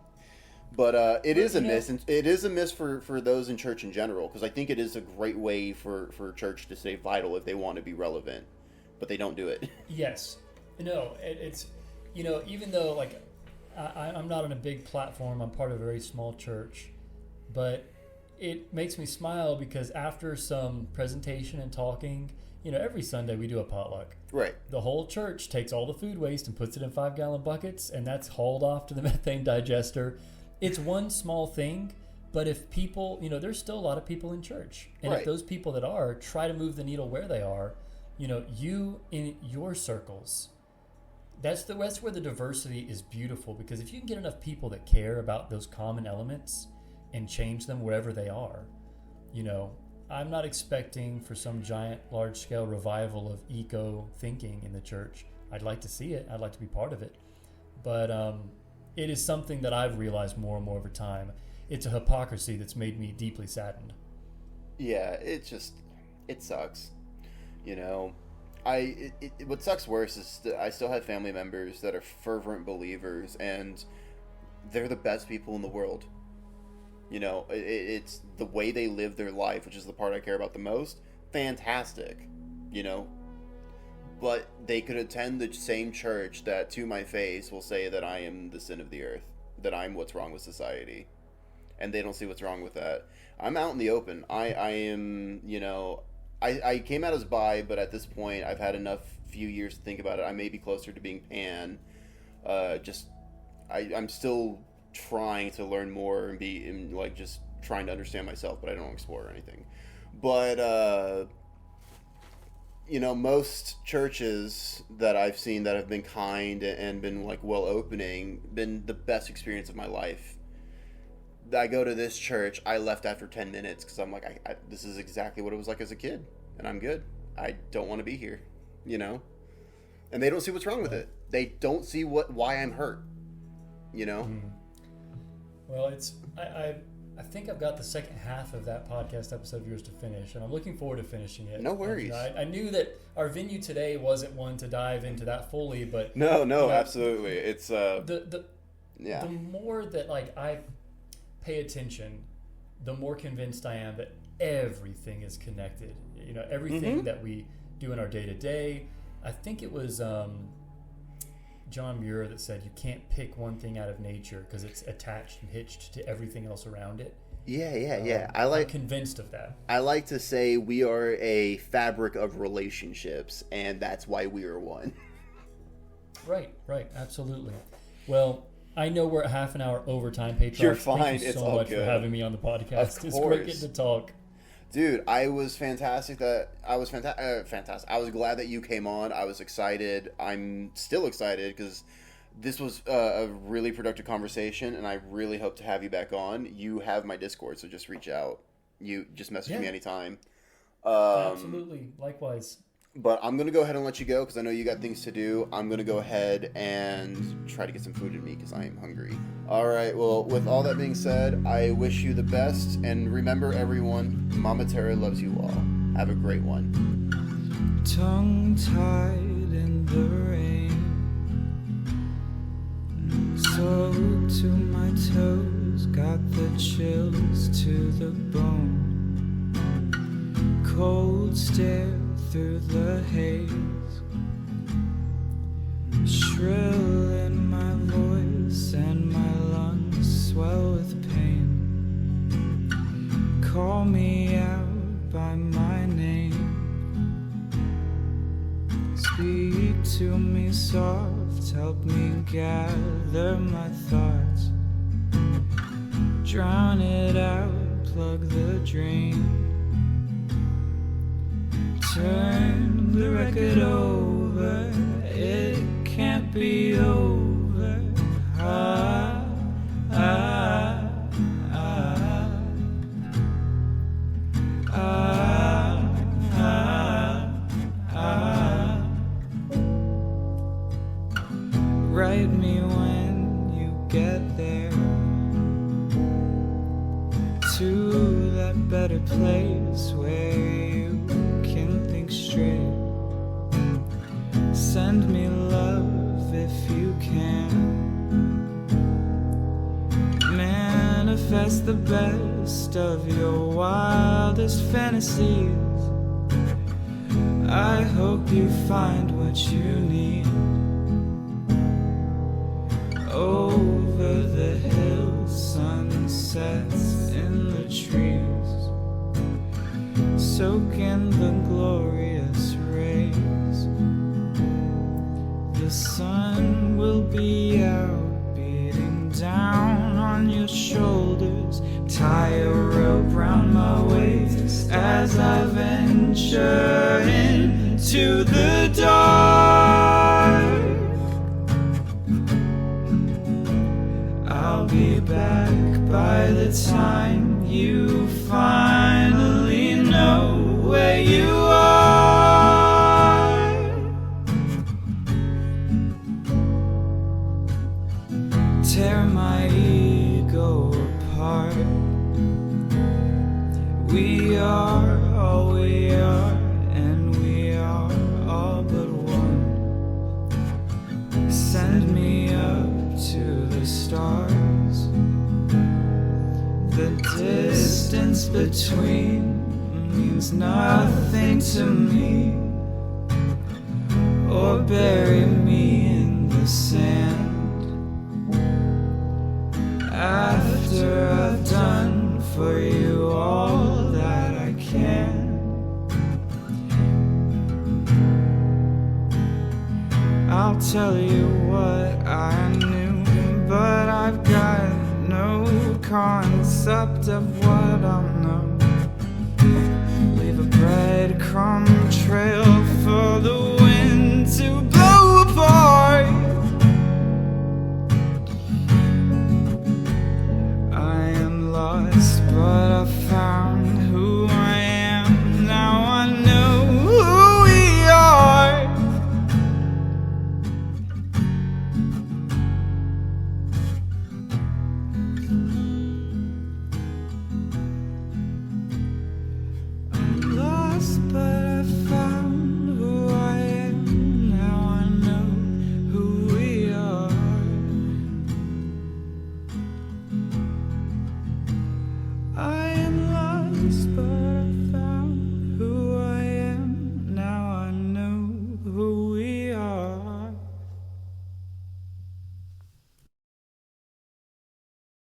But it is a miss, and it is a miss for those in church in general, because I think it is a great way for church to stay vital if they want to be relevant, but they don't do it. Yes. No, it's... even though I'm not on a big platform, I'm part of a very small church, but it makes me smile because after some presentation and talking, every Sunday we do a potluck. Right. The whole church takes all the food waste and puts it in 5-gallon buckets, and that's hauled off to the methane digester. It's one small thing, but if people, there's still a lot of people in church, and right. If those people that are try to move the needle where they are, You in your circles, that's where the diversity is beautiful, because if you can get enough people that care about those common elements and change them wherever they are, I'm not expecting for some giant, large-scale revival of eco-thinking in the church. I'd like to see it. I'd like to be part of it. But it is something that I've realized more and more over time. It's a hypocrisy that's made me deeply saddened. Yeah, it sucks. What sucks worse is that I still have family members that are fervent believers, and they're the best people in the world. It's the way they live their life, which is the part I care about the most. Fantastic, but they could attend the same church that to my face will say that I am the sin of the earth, that I'm what's wrong with society, and they don't see what's wrong with that. I'm out in the open. I am, I came out as bi, but at this point I've had enough few years to think about it. I may be closer to being pan. I'm still trying to learn more and just trying to understand myself, but I don't explore anything. But most churches that I've seen that have been kind and been well opening, been the best experience of my life. I go to this church, I left after 10 minutes because I'm like, this is exactly what it was like as a kid, and I'm good. I don't want to be here, and they don't see what's wrong with it. They don't see why I'm hurt, Well, I think I've got the second half of that podcast episode of yours to finish, and I'm looking forward to finishing it. No worries. I knew that our venue today wasn't one to dive into that fully, but no, absolutely. It's the more that I pay attention, the more convinced I am that everything is connected. Everything that we do in our day to day. I think it was John Muir that said you can't pick one thing out of nature because it's attached and hitched to everything else around it. Yeah. I'm convinced of that. I like to say we are a fabric of relationships, and that's why we are one. Right, absolutely. Well, I know we're at half an hour overtime, Patriarch. You're fine. Thank you It's so all much good. for having me on the podcast. Of course. It's great getting to talk. Dude, I was fantastic. Fantastic. I was glad that you came on. I was excited. I'm still excited because this was a really productive conversation, and I really hope to have you back on. You have my Discord, so just reach out. You just message me anytime. Absolutely. Likewise. But I'm going to go ahead and let you go because I know you got things to do. I'm going to go ahead and try to get some food in me because I am hungry. All right. Well, with all that being said, I wish you the best. And remember, everyone, Mama Terra loves you all. Have a great one. Tongue-tied in the rain, soaked to my toes, got the chills to the bone. Cold stare through the haze, shrill in my voice and my lungs swell with pain. Call me out by my name, speak to me soft, help me gather my thoughts. Drown it out, plug the drain. Turn the record over, it can't be over. Ah, ah, ah, ah, ah, ah. Write me when you get there, to that better place where you can think straight. Send me love if you can. Manifest the best of your wildest fantasies. I hope you find what you need. Over the hills, sunsets in the trees, soak in the glorious rays. The sun will be out, beating down on your shoulders. Tie a rope round my waist as I venture into to the dark. I'll be back by the time you finally know where you are. Tear my ego apart. We are all we are, and we are all but one. Send me up to the stars. The distance between means nothing to me. Or bury me in the sand after I've done for you all that I can. I'll tell you what I knew, but I've got no concept of what I'll know. Leave a breadcrumb trail